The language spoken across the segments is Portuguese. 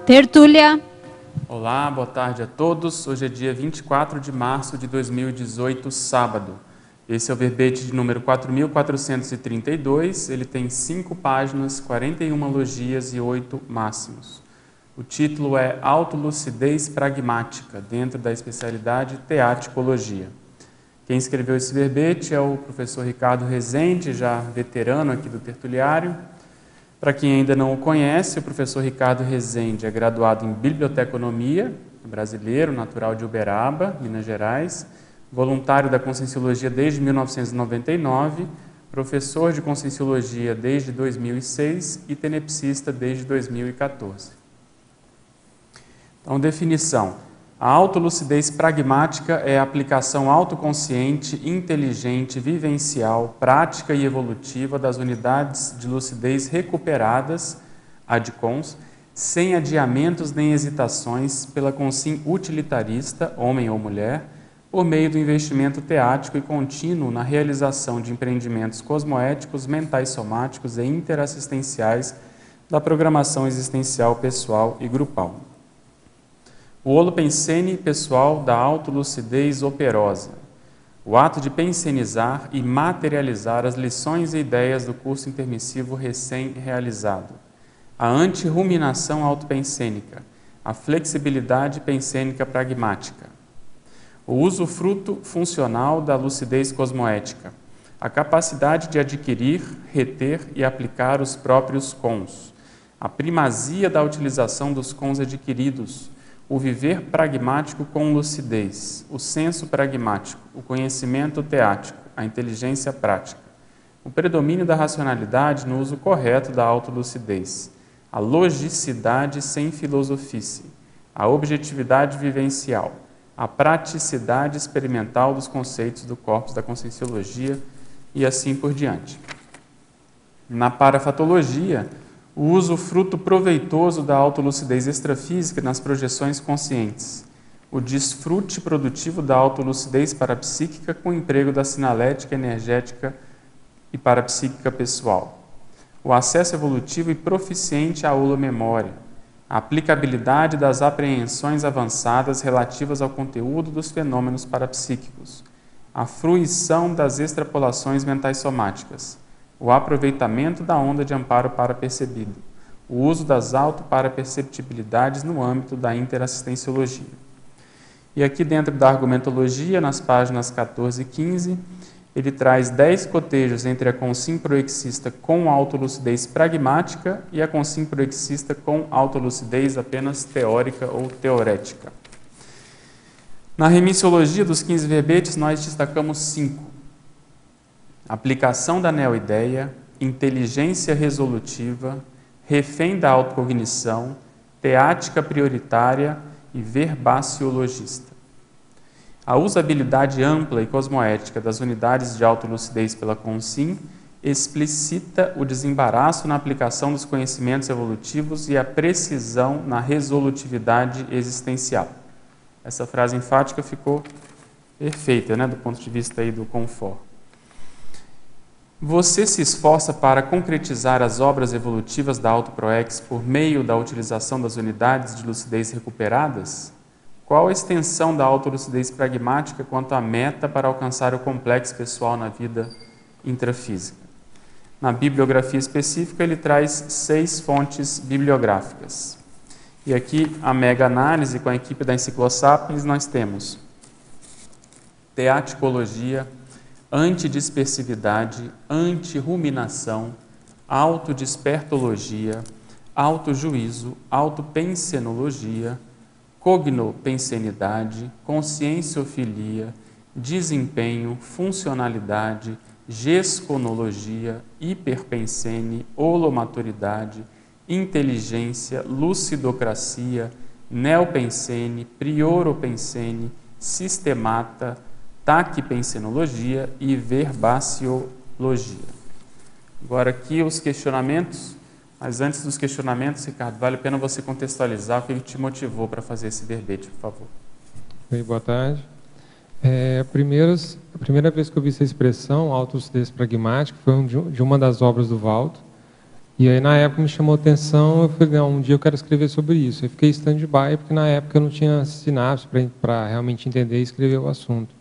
Tertúlia. Olá, boa tarde a todos. Hoje é dia 24 de março de 2018, sábado. Esse é o verbete de número 4.432. Ele tem 5 páginas, 41 logias e 8 máximos. O título é Autolucidez Pragmática, dentro da especialidade Teaticologia. Quem escreveu esse verbete é o professor Ricardo Rezende, já veterano aqui do Tertuliário. Para quem ainda não o conhece, o professor Ricardo Rezende é graduado em Biblioteconomia, brasileiro, natural de Uberaba, Minas Gerais, voluntário da Conscienciologia desde 1999, professor de Conscienciologia desde 2006 e tenepsista desde 2014. Então, definição. A autolucidez pragmática é a aplicação autoconsciente, inteligente, vivencial, prática e evolutiva das unidades de lucidez recuperadas, ADCONs, sem adiamentos nem hesitações, pela consciência utilitarista, homem ou mulher, por meio do investimento teático e contínuo na realização de empreendimentos cosmoéticos, mentais somáticos e interassistenciais da programação existencial pessoal e grupal. O holopensene pessoal da autolucidez operosa. O ato de pensenizar e materializar as lições e ideias do curso intermissivo recém-realizado. A antirruminação autopensênica. A flexibilidade pensênica pragmática. O usufruto funcional da lucidez cosmoética. A capacidade de adquirir, reter e aplicar os próprios cons. A primazia da utilização dos cons adquiridos. O viver pragmático com lucidez, o senso pragmático, o conhecimento teático, a inteligência prática, o predomínio da racionalidade no uso correto da autolucidez, a logicidade sem filosofice, a objetividade vivencial, a praticidade experimental dos conceitos do corpus da Conscienciologia e assim por diante. Na parafatologia, o usufruto proveitoso da autolucidez extrafísica nas projeções conscientes, o desfrute produtivo da autolucidez parapsíquica com o emprego da sinalética energética e parapsíquica pessoal, o acesso evolutivo e proficiente à holomemória, a aplicabilidade das apreensões avançadas relativas ao conteúdo dos fenômenos parapsíquicos, a fruição das extrapolações mentais somáticas, o aproveitamento da onda de amparo parapercebido, o uso das autoparaperceptibilidades no âmbito da interassistenciologia. E aqui dentro da argumentologia, nas páginas 14 e 15, ele traz 10 cotejos entre a consim-proexista com autolucidez pragmática e a consim-proexista com autolucidez apenas teórica ou teorética. Na remissiologia dos 15 verbetes, nós destacamos 5. Aplicação da neoideia, inteligência resolutiva, refém da autocognição, teática prioritária e verbaciologista. A usabilidade ampla e cosmoética das unidades de autolucidez pela consim explicita o desembaraço na aplicação dos conhecimentos evolutivos e a precisão na resolutividade existencial. Essa frase enfática ficou perfeita, né, do ponto de vista aí do confort. Você se esforça para concretizar as obras evolutivas da AutoProex por meio da utilização das unidades de lucidez recuperadas? Qual a extensão da autolucidez pragmática quanto à meta para alcançar o complexo pessoal na vida intrafísica? Na bibliografia específica, ele traz 6 fontes bibliográficas. E aqui, a mega análise com a equipe da Enciclosapiens, nós temos Teaticologia, antidispersividade, antirruminação, autodespertologia, autojuízo, autopensenologia, cognopensenidade, conscienciofilia, desempenho, funcionalidade, gesconologia, hiperpensene, holomaturidade, inteligência, lucidocracia, neopensene, prioropensene, sistemata, taquipensenologia e verbaciologia. Agora aqui os questionamentos, mas antes dos questionamentos, Ricardo, vale a pena você contextualizar o que te motivou para fazer esse verbete, por favor. Oi, boa tarde. A primeira vez que eu vi essa expressão, autolucidez pragmática, foi de uma das obras do Valdo, E aí, na época, me chamou a atenção, eu falei, não, um dia eu quero escrever sobre isso. Eu fiquei stand-by, porque na época eu não tinha sinapse para realmente entender e escrever o assunto.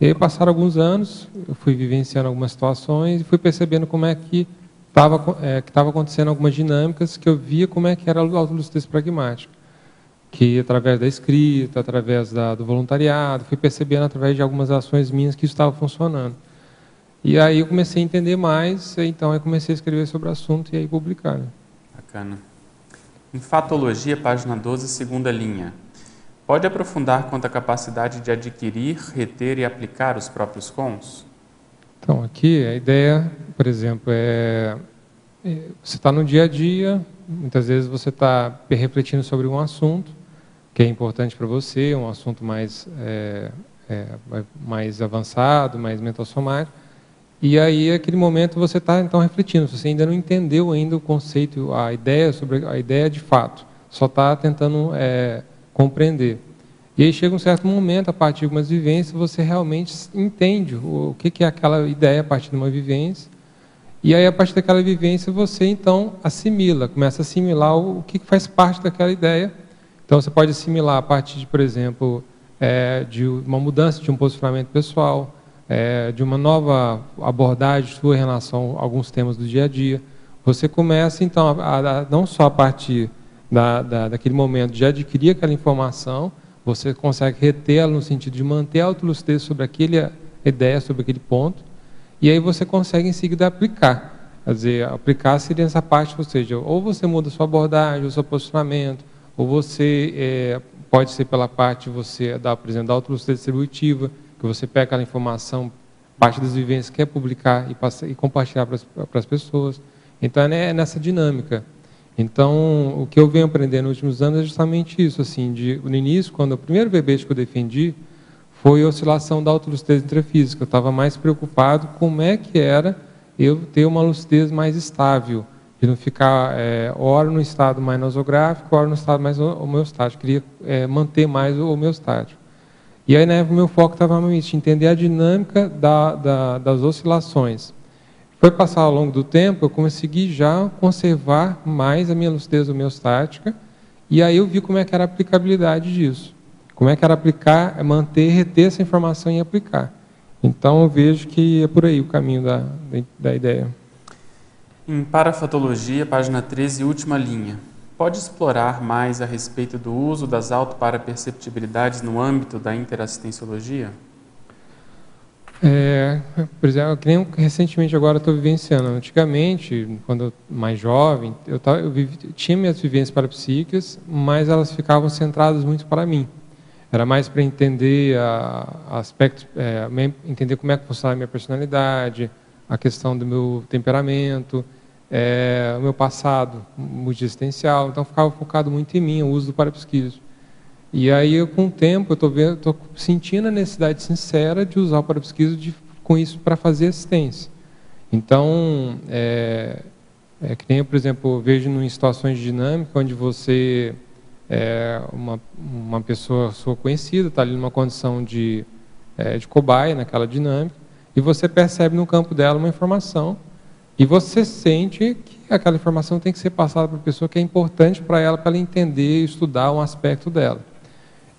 E aí, passaram alguns anos, eu fui vivenciando algumas situações e fui percebendo como é que estava acontecendo algumas dinâmicas que eu via como é que era a autolucidez pragmática. Que através da escrita, através do voluntariado, fui percebendo através de algumas ações minhas que isso estava funcionando. E aí eu comecei a entender mais, então eu comecei a escrever sobre o assunto e aí publicar. Né? Bacana. Em Fatologia, página 12, segunda linha. Pode aprofundar quanto à capacidade de adquirir, reter e aplicar os próprios cons? Então, aqui a ideia, por exemplo, você está no dia a dia, muitas vezes você está refletindo sobre um assunto que é importante para você, um assunto mais avançado, mais mental somático, e aí, naquele momento, você está, então, refletindo. Você ainda não entendeu ainda o conceito, a ideia sobre a ideia de fato. Só está tentando compreender. E aí chega um certo momento, a partir de algumas vivências, você realmente entende o que é aquela ideia a partir de uma vivência. E aí, a partir daquela vivência, você, então, assimila, começa a assimilar o que faz parte daquela ideia. Então, você pode assimilar a partir de, por exemplo, de uma mudança de um posicionamento pessoal, de uma nova abordagem sua em relação a alguns temas do dia a dia. Você começa, então, não só a partir daquele momento de adquirir aquela informação, você consegue retê-la no sentido de manter a autolucidez sobre aquela ideia, sobre aquele ponto, e aí você consegue, em seguida, aplicar. Quer dizer, aplicar seria essa parte, ou seja, ou você muda a sua abordagem, o seu posicionamento, ou você, pode ser pela parte, você dá, por exemplo, da autolucidez distributiva, que você pega aquela informação, parte das vivências, quer publicar e compartilhar para as pessoas. Então, é nessa dinâmica. Então, o que eu venho aprendendo nos últimos anos é justamente isso. Assim, no início, quando o primeiro verbete que eu defendi foi a oscilação da autolucidez intrafísica. Eu estava mais preocupado com como é que era eu ter uma lucidez mais estável, de não ficar ora no estado mais nosográfico, ora no estado mais homeostático. Eu queria manter mais o homeostático. E aí, né, o meu foco estava em entender a dinâmica das oscilações. Foi passar ao longo do tempo, eu consegui já conservar mais a minha lucidez homeostática, e aí eu vi como é que era a aplicabilidade disso. Como é que era aplicar, manter, reter essa informação e aplicar. Então, eu vejo que é por aí o caminho da ideia. Em Parafatologia, página 13, última linha. Pode explorar mais a respeito do uso das autoparaperceptibilidades no âmbito da interassistenciologia? Por exemplo, que nem recentemente agora estou vivenciando. Antigamente, quando eu mais jovem, eu tinha minhas vivências parapsíquicas, mas elas ficavam centradas muito para mim. Era mais para entender aspectos, entender como é que funciona a minha personalidade, a questão do meu temperamento, o meu passado multiexistencial. Então, ficava focado muito em mim, o uso do parapsiquismo. E aí, com o tempo, eu estou sentindo a necessidade sincera de usar o parapsiquismo com isso para fazer assistência. Então, que nem eu, por exemplo, vejo em situações de dinâmica, onde você, uma pessoa sua conhecida, está ali numa condição de cobaia naquela dinâmica, e você percebe no campo dela uma informação, e você sente que aquela informação tem que ser passada para a pessoa que é importante para ela entender e estudar um aspecto dela.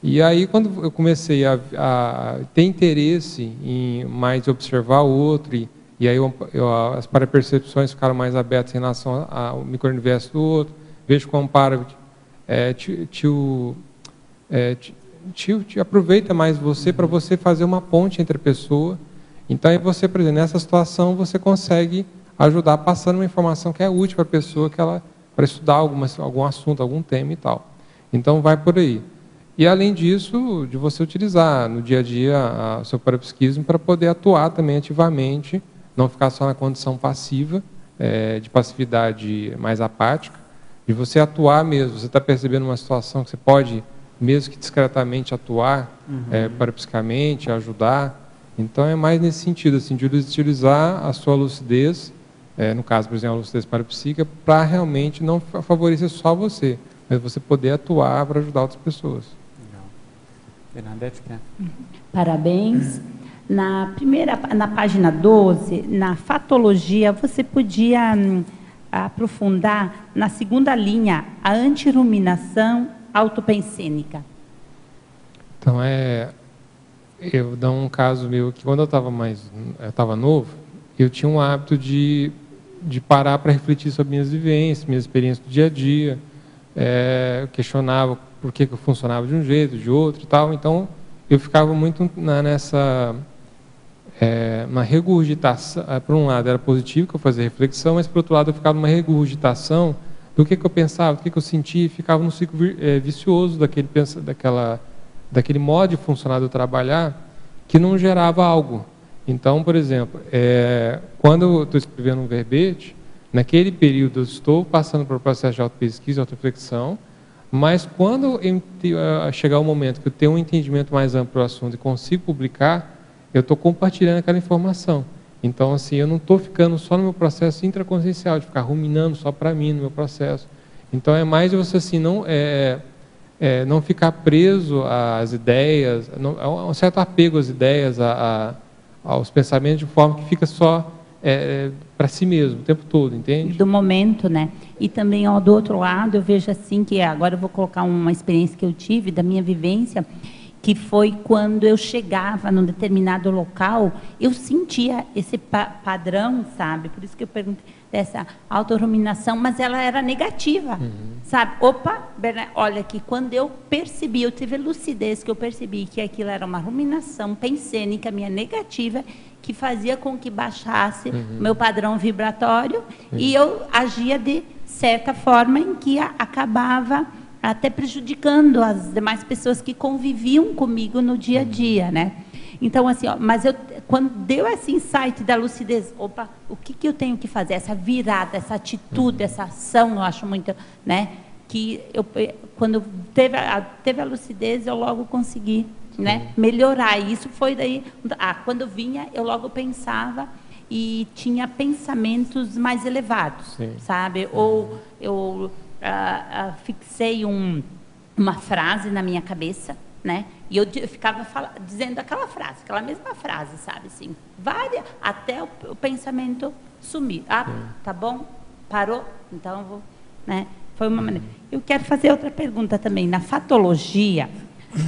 E aí, quando eu comecei a ter interesse em mais observar o outro, e aí as parapercepções ficaram mais abertas em relação ao micro-universo do outro, vejo como para te aproveita mais você para você fazer uma ponte entre a pessoa. Então, aí você, por exemplo, nessa situação, você consegue ajudar passando uma informação que é útil para a pessoa, para estudar algum assunto, algum tema e tal. Então, vai por aí. E, além disso, de você utilizar no dia a dia o seu parapsiquismo para poder atuar também ativamente, não ficar só na condição passiva, de passividade mais apática, de você atuar mesmo. Você está percebendo uma situação que você pode, mesmo que discretamente, atuar parapsicamente, ajudar. Então, é mais nesse sentido, assim, de utilizar a sua lucidez, no caso, por exemplo, a lucidez parapsíquica, para realmente não favorecer só você, mas você poder atuar para ajudar outras pessoas. Bernadette, quer? Parabéns. Na página 12, na fatologia, você podia aprofundar na segunda linha, a antirruminação autopensênica. Então, eu dou um caso meu que quando eu estava novo, eu tinha um hábito de parar para refletir sobre minhas vivências, minhas experiências do dia a dia. Eu questionava por que eu funcionava de um jeito, de outro e tal. Então, eu ficava muito nessa uma regurgitação. Por um lado, era positivo que eu fazia reflexão, mas, por outro lado, eu ficava numa regurgitação do que eu pensava, do que eu sentia, e ficava num ciclo vicioso daquele modo de funcionar, do trabalhar, que não gerava algo. Então, por exemplo, quando eu estou escrevendo um verbete, naquele período eu estou passando por um processo de autopesquisa, autoreflexão, mas quando chegar o momento que eu tenho um entendimento mais amplo do assunto e consigo publicar, eu estou compartilhando aquela informação. Então, assim, eu não estou ficando só no meu processo intraconsciencial, de ficar ruminando só para mim no meu processo. Então, é mais de você, assim, não ficar preso às ideias, um certo apego às ideias, aos pensamentos, de forma que fica só para si mesmo o tempo todo, entende? Do momento, né? E também, do outro lado, eu vejo assim que agora eu vou colocar uma experiência que eu tive da minha vivência, que foi quando eu chegava num determinado local, eu sentia esse padrão, sabe? Por isso que eu perguntei dessa autorruminação, mas ela era negativa, sabe? Opa, olha aqui, quando eu percebi, eu tive lucidez que eu percebi que aquilo era uma ruminação pensênica minha negativa, que fazia com que baixasse o meu padrão vibratório, e eu agia de certa forma em que acabava até prejudicando as demais pessoas que conviviam comigo no dia a dia, né? Então, assim, mas quando deu esse insight da lucidez, opa, o que eu tenho que fazer? Essa virada, essa atitude, essa ação, eu acho muito, né? Que quando teve a lucidez, eu logo consegui, né? Melhorar. E isso foi daí, quando vinha, eu logo pensava e tinha pensamentos mais elevados, sabe? Ou eu fixei uma frase na minha cabeça, né? E eu ficava dizendo aquela mesma frase, sabe? Assim, até o pensamento sumir. Tá bom? Parou? Então eu vou, né? Foi uma maneira. Eu quero fazer outra pergunta também. Na fatologia,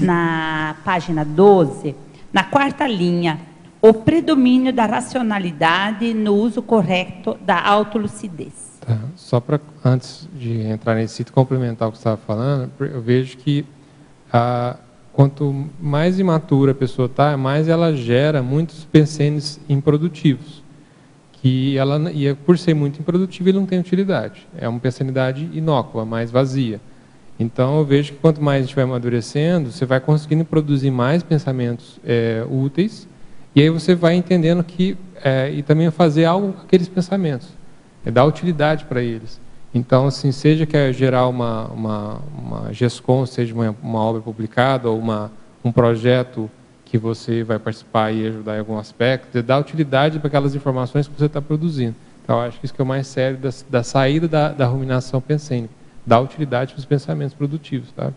na página 12, na quarta linha, o predomínio da racionalidade no uso correto da autolucidez. Tá. Só para, antes de entrar nesse sítio, complementar o que você estava falando, eu vejo que quanto mais imatura a pessoa está, mais ela gera muitos pensenes improdutivos. E por ser muito improdutiva, ele não tem utilidade. É uma pensenidade inócua, mais vazia. Então, eu vejo que quanto mais a gente vai amadurecendo, você vai conseguindo produzir mais pensamentos úteis, e aí você vai entendendo que e também fazer algo com aqueles pensamentos, dar utilidade para eles. Então, assim, seja que é gerar uma GESCOM, seja uma obra publicada, ou um projeto que você vai participar e ajudar em algum aspecto, dar utilidade para aquelas informações que você está produzindo. Então, eu acho que isso que é o mais sério da saída da ruminação pensênica, dar utilidade para os pensamentos produtivos. Tá?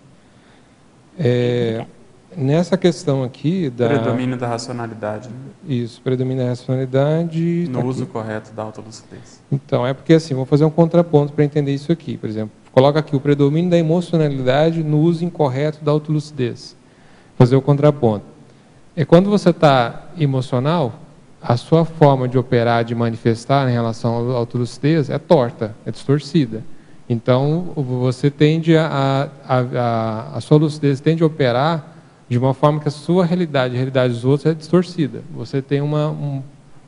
Nessa questão aqui predomínio da racionalidade. Né? Isso, predomínio da racionalidade. No uso correto da autolucidez. Então, porque assim, vou fazer um contraponto para entender isso aqui. Por exemplo, coloca aqui o predomínio da emocionalidade no uso incorreto da autolucidez. Vou fazer o contraponto. Quando você está emocional, a sua forma de operar, de manifestar em relação à autolucidez é torta, é distorcida. Então, você tende a sua lucidez tende a operar de uma forma que a sua realidade, a realidade dos outros é distorcida. Você tem um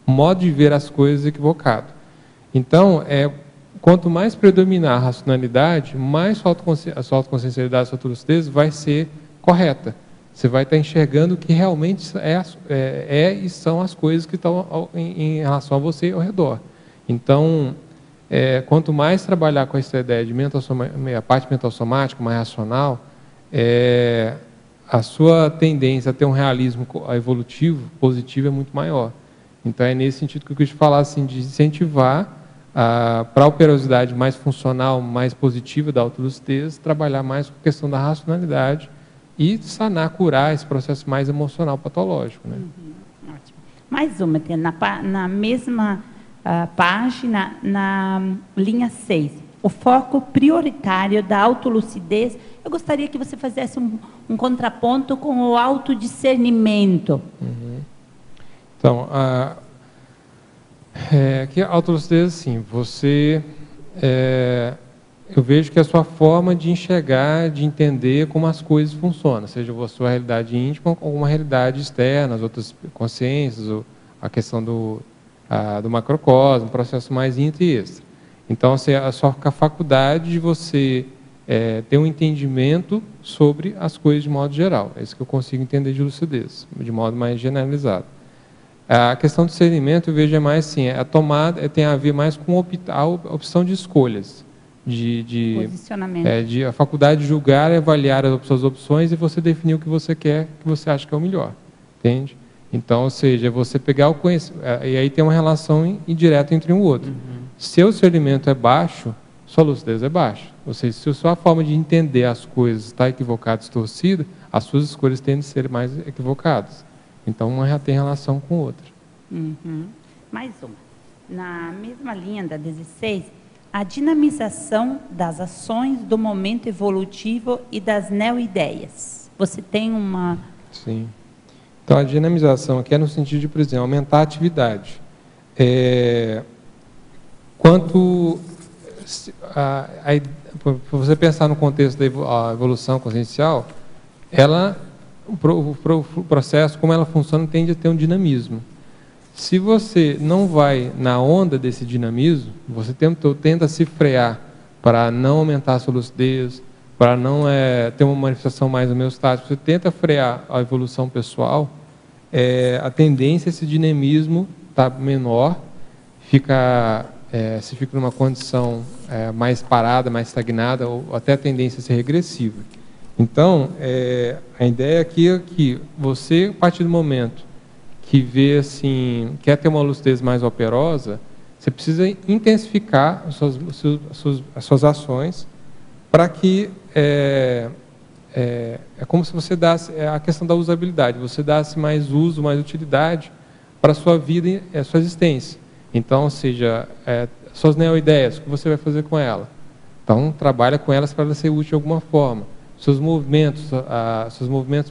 modo de ver as coisas equivocado. Então, quanto mais predominar a racionalidade, mais a sua autoconsciencialidade, a sua lucidez vai ser correta. Você vai estar enxergando o que realmente e são as coisas que estão em relação a você ao redor. Então, quanto mais trabalhar com essa ideia de a parte mental somática, mais racional, a sua tendência a ter um realismo evolutivo, positivo, é muito maior. Então, é nesse sentido que eu quis falar, assim, de incentivar para a operosidade mais funcional, mais positiva da autolucidez, trabalhar mais com a questão da racionalidade e sanar, curar esse processo mais emocional patológico. Né? Ótimo. Mais uma, na mesma página, na linha 6. O foco prioritário da autolucidez. Eu gostaria que você fizesse um contraponto com o autodiscernimento. Então, aqui a autolucidez, assim, você... eu vejo que a sua forma de enxergar, de entender como as coisas funcionam, seja a sua realidade íntima ou uma realidade externa, as outras consciências, ou a questão do macrocosmo, um processo mais intra e extra. Então, assim, a sua faculdade de você ter um entendimento sobre as coisas de modo geral. É isso que eu consigo entender de lucidez, de modo mais generalizado. A questão do discernimento, eu vejo mais assim, a tomada tem a ver mais com a opção de escolhas. Posicionamento. A faculdade de julgar e avaliar as suas opções e você definir o que você quer, que você acha que é o melhor. Entende? Então, ou seja, você pegar o conhecimento, e aí tem uma relação indireta entre um e o outro. Se o discernimento é baixo, sua lucidez é baixa. Ou seja, se a sua forma de entender as coisas está equivocada, distorcida, as suas escolhas tendem a ser mais equivocadas. Então, uma já tem relação com outra. Mais uma. Na mesma linha da 16, a dinamização das ações do momento evolutivo e das neo-ideias. Você tem uma... Sim. Então, a dinamização aqui é no sentido de, por exemplo, aumentar a atividade. Para você pensar no contexto da evolução consciencial, o processo, como ela funciona, tende a ter um dinamismo. Se você não vai na onda desse dinamismo, você tenta se frear para não aumentar a sua lucidez, para não ter uma manifestação mais homeostática, você tenta frear a evolução pessoal, a tendência é esse dinamismo está menor, se fica numa condição mais parada, mais estagnada, ou até a tendência a ser regressiva. Então, a ideia aqui é que você, a partir do momento que vê assim, quer ter uma lucidez mais operosa, você precisa intensificar as suas ações para que é como se você desse a questão da usabilidade, você desse mais uso, mais utilidade para a sua vida e a sua existência. Então, ou seja, suas neo-ideias, o que você vai fazer com ela? Então, trabalha com elas para ela ser útil de alguma forma. Seus movimentos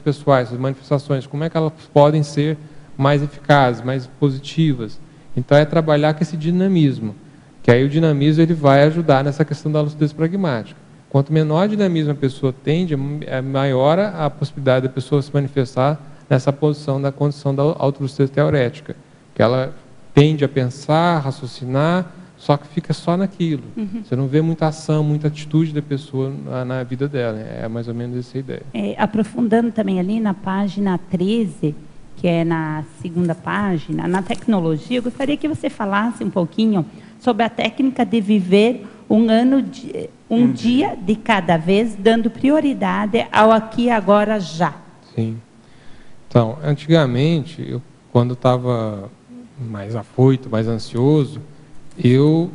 pessoais, suas manifestações, como é que elas podem ser mais eficazes, mais positivas? Então, é trabalhar com esse dinamismo, que aí o dinamismo ele vai ajudar nessa questão da lucidez pragmática. Quanto menor dinamismo a pessoa tende, maior a possibilidade da pessoa se manifestar nessa posição da condição da autolucidez teorética, que ela tende a pensar, raciocinar, só que fica só naquilo. Você não vê muita ação, muita atitude da pessoa na vida dela. É mais ou menos essa a ideia. Aprofundando também ali na página 13, que é na segunda página, na tecnologia, eu gostaria que você falasse um pouquinho sobre a técnica de viver um dia de cada vez, dando prioridade ao aqui e agora já. Sim. Então, antigamente, quando estava mais afoito, mais ansioso, eu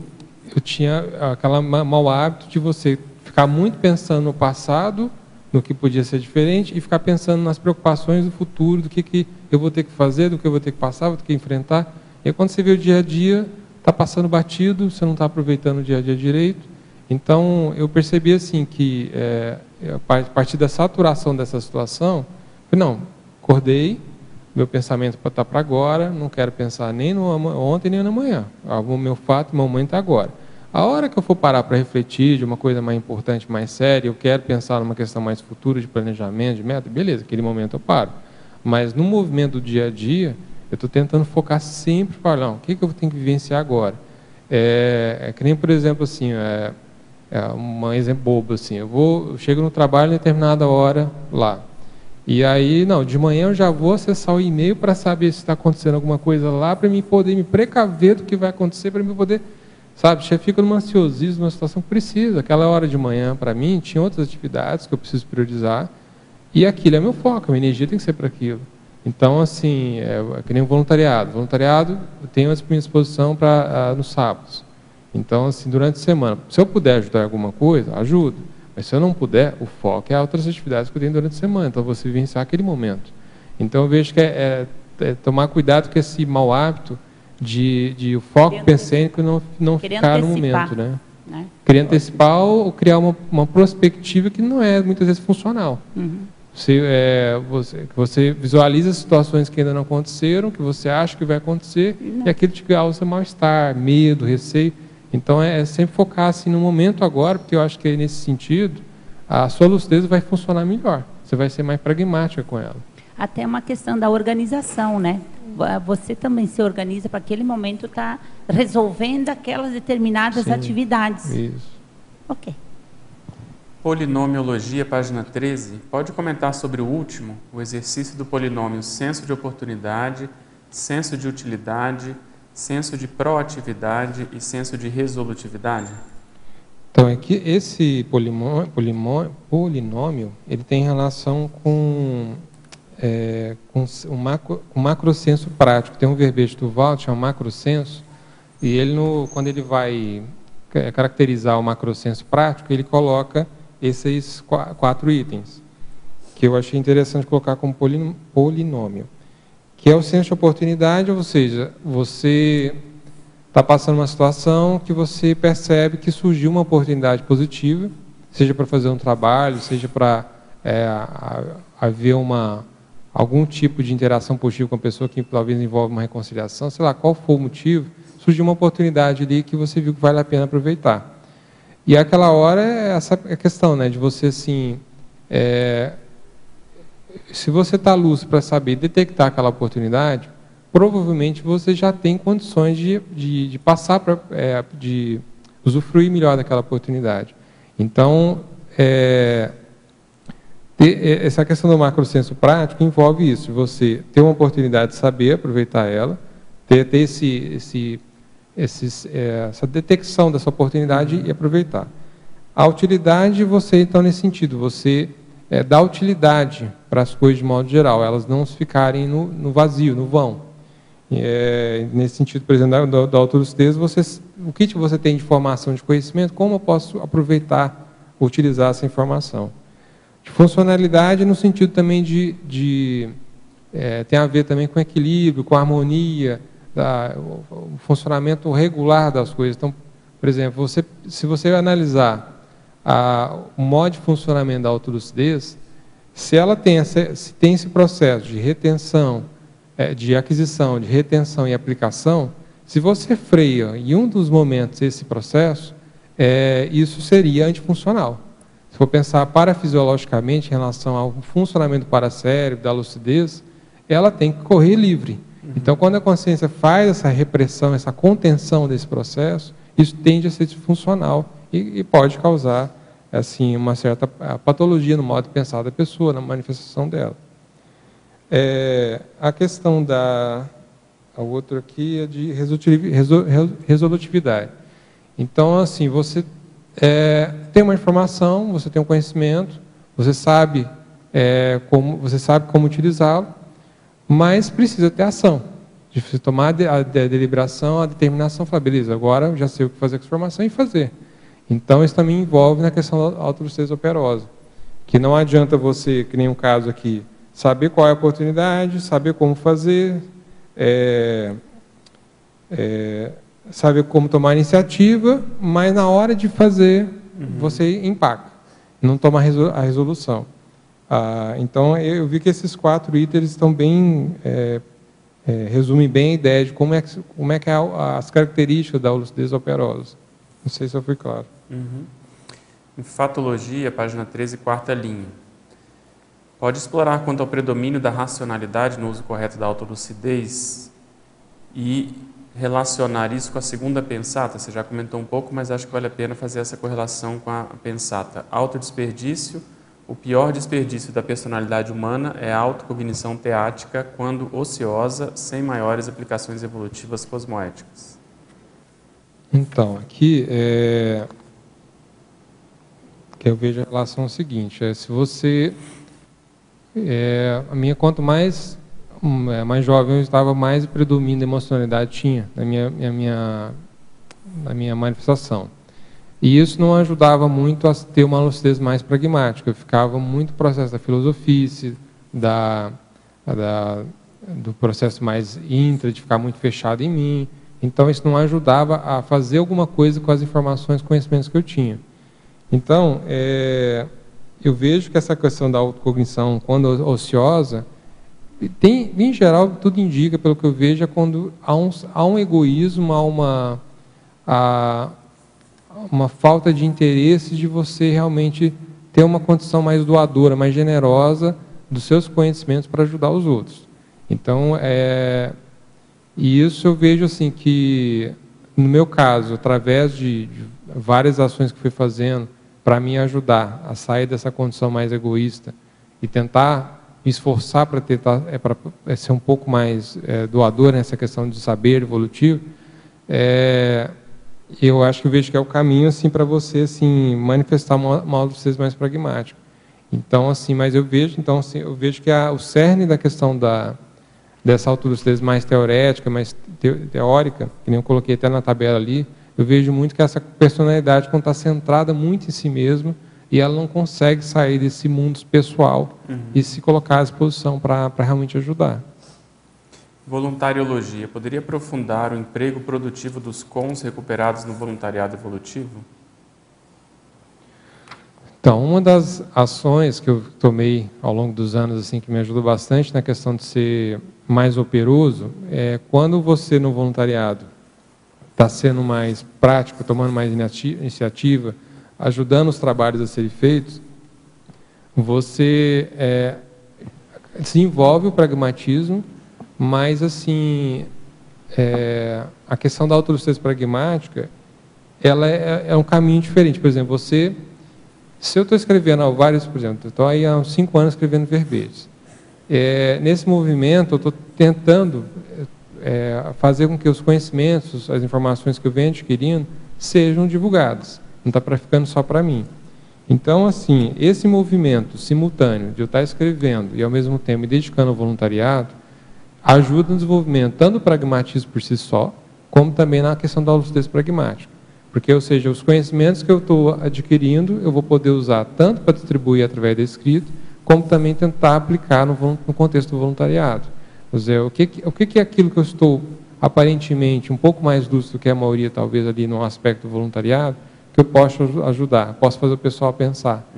tinha aquele mau hábito de você ficar muito pensando no passado, no que podia ser diferente, e ficar pensando nas preocupações do futuro, do que eu vou ter que fazer, do que eu vou ter que passar, vou ter que enfrentar. E aí, quando você vê o dia a dia, está passando batido, você não está aproveitando o dia a dia direito. Então, eu percebi assim que, a partir da saturação dessa situação, não, acordei, meu pensamento está para agora, não quero pensar nem no ontem nem no amanhã. O meu fato, meu momento é agora. A hora que eu for parar para refletir de uma coisa mais importante, mais séria, eu quero pensar numa questão mais futura, de planejamento, de meta, beleza, aquele momento eu paro. Mas no movimento do dia a dia, eu estou tentando focar sempre para lá, o que eu tenho que vivenciar agora. Que nem, por exemplo, assim, um exemplo bobo, assim, eu chego no trabalho em determinada hora lá, e aí, de manhã eu já vou acessar o e-mail para saber se está acontecendo alguma coisa lá, para mim poder me precaver do que vai acontecer, para mim poder, sabe, você fica numa ansiosismo, numa situação que precisa. Aquela hora de manhã, para mim, tinha outras atividades que eu preciso priorizar, e aquilo é meu foco, a minha energia tem que ser para aquilo. Então, assim, é que nem o voluntariado. O voluntariado eu tenho à minha disposição nos sábados. Então, assim, durante a semana, se eu puder ajudar em alguma coisa, ajudo. Mas se eu não puder, o foco é outras atividades que eu tenho durante a semana. Então, você vivenciar aquele momento. Então, eu vejo que é tomar cuidado com esse mau hábito de o foco pensênico não ficar no momento, né? Querer antecipar ou criar uma prospectiva que não é muitas vezes funcional. Você visualiza situações que ainda não aconteceram, que você acha que vai acontecer, e aquilo te causa mal-estar, medo, receio. Então, é sempre focar assim, no momento agora, porque eu acho que nesse sentido, a sua lucidez vai funcionar melhor. Você vai ser mais pragmática com ela. Até uma questão da organização, né? Você também se organiza para aquele momento estar resolvendo aquelas determinadas atividades. Isso. Ok. Polinomiologia, página 13. Pode comentar sobre o último, o exercício do polinômio senso de oportunidade, senso de utilidade, senso de proatividade e senso de resolutividade? Então, é que esse polinômio ele tem relação com o macrosenso prático. Tem um verbete do Wald, chama macrosenso, e ele, quando ele vai caracterizar o macrosenso prático, ele coloca esses 4 itens, que eu achei interessante colocar como polinômio, que é o senso de oportunidade, ou seja, você está passando uma situação que você percebe que surgiu uma oportunidade positiva, seja para fazer um trabalho, seja para haver algum tipo de interação positiva com a pessoa que talvez envolve uma reconciliação, sei lá, qual for o motivo, surgiu uma oportunidade ali que você viu que vale a pena aproveitar. E aquela hora é essa a questão, né, de você, assim, se você está lúcido para saber detectar aquela oportunidade, provavelmente você já tem condições de passar de usufruir melhor daquela oportunidade. Então, essa questão do macrosenso prático envolve isso, você ter uma oportunidade de saber aproveitar ela, ter essa detecção dessa oportunidade e aproveitar. A utilidade, você, então, nesse sentido, você dá utilidade para as coisas de modo geral, elas não ficarem no vazio, no vão. Nesse sentido, por exemplo, da autolucidez, o que você tem de informação, de conhecimento, como eu posso aproveitar, utilizar essa informação? De funcionalidade, no sentido também tem a ver também com equilíbrio, com harmonia, o funcionamento regular das coisas. Então, por exemplo, se você analisar o modo de funcionamento da autolucidez, se ela tem esse processo de retenção, de aquisição, de retenção e aplicação, se você freia em um dos momentos esse processo, isso seria antifuncional. Se for pensar parafisiologicamente em relação ao funcionamento do paracérebro, da lucidez, ela tem que correr livre. Então, quando a consciência faz essa repressão, essa contenção desse processo, isso tende a ser disfuncional e pode causar assim, uma certa patologia no modo de pensar da pessoa, na manifestação dela. A questão a outra aqui é de resolutividade. Então, assim, você tem uma informação, você tem um conhecimento, você sabe como utilizá-lo, mas precisa ter ação. De você tomar a deliberação, a determinação, falar, beleza, agora eu já sei o que fazer com essa informação e fazer. Então, isso também envolve na questão da autolucidez operosa, que não adianta você, que nem um caso aqui, saber qual é a oportunidade, saber como fazer, saber como tomar a iniciativa, mas na hora de fazer, você empaca, não toma a resolução. Então, eu vi que esses 4 itens estão bem, resumem bem a ideia de como é que é as características da lucidez operosa. Não sei se eu fui claro. Em Fatologia, página 13, 4ª linha. Pode explorar quanto ao predomínio da racionalidade no uso correto da autolucidez e relacionar isso com a segunda pensata? Você já comentou um pouco, mas acho que vale a pena fazer essa correlação com a pensata. Autodesperdício. O pior desperdício da personalidade humana é a autocognição teática quando ociosa, sem maiores aplicações evolutivas cosmoéticas. Então, aqui que eu vejo a relação seguinte, se você a minha quanto mais jovem eu estava, mais predomínio da emocionalidade tinha na minha manifestação. E isso não ajudava muito a ter uma lucidez mais pragmática. Eu ficava muito no processo da filosofia, do processo mais intra, de ficar muito fechado em mim. Então, isso não ajudava a fazer alguma coisa com as informações, conhecimentos que eu tinha. Então, eu vejo que essa questão da autocognição, quando ociosa, em geral, tudo indica, pelo que eu vejo, é quando há um egoísmo, há uma falta de interesse de você realmente ter uma condição mais doadora, mais generosa dos seus conhecimentos para ajudar os outros. Então, e isso eu vejo assim que, no meu caso, através de várias ações que fui fazendo para me ajudar a sair dessa condição mais egoísta e tentar me esforçar para ser um pouco mais doador nessa questão de saber evolutivo, eu acho que eu vejo que é o caminho assim para você assim manifestar uma autolucidez mais pragmática. Então assim, mas eu vejo que o cerne da questão dessa autolucidez mais teorética, mais teórica, que nem eu coloquei até na tabela ali, eu vejo muito que essa personalidade, quando está centrada muito em si mesma, e ela não consegue sair desse mundo pessoal e se colocar à disposição para realmente ajudar. Voluntariologia. Poderia aprofundar o emprego produtivo dos cons recuperados no voluntariado evolutivo? Então, uma das ações que eu tomei ao longo dos anos, assim, que me ajudou bastante na questão de ser mais operoso, é quando você no voluntariado está sendo mais prático, tomando mais iniciativa, ajudando os trabalhos a serem feitos, você desenvolve o pragmatismo, mas assim, a questão da autolucidez pragmática, ela é um caminho diferente. Por exemplo, se eu estou escrevendo por exemplo, estou aí há uns 5 anos escrevendo verbetes. Nesse movimento, eu estou tentando fazer com que os conhecimentos, as informações que eu venho adquirindo, sejam divulgadas. Não está ficando só para mim. Então, assim, esse movimento simultâneo de eu estar escrevendo e, ao mesmo tempo, me dedicando ao voluntariado, ajuda no desenvolvimento tanto do pragmatismo por si só, como também na questão da lucidez pragmática. Porque, ou seja, os conhecimentos que eu estou adquirindo, eu vou poder usar tanto para distribuir através da escrita, como também tentar aplicar no contexto do voluntariado. Quer dizer, o que é aquilo que eu estou, aparentemente, um pouco mais lúcido que a maioria, talvez, ali no aspecto do voluntariado, que eu posso ajudar, posso fazer o pessoal pensar.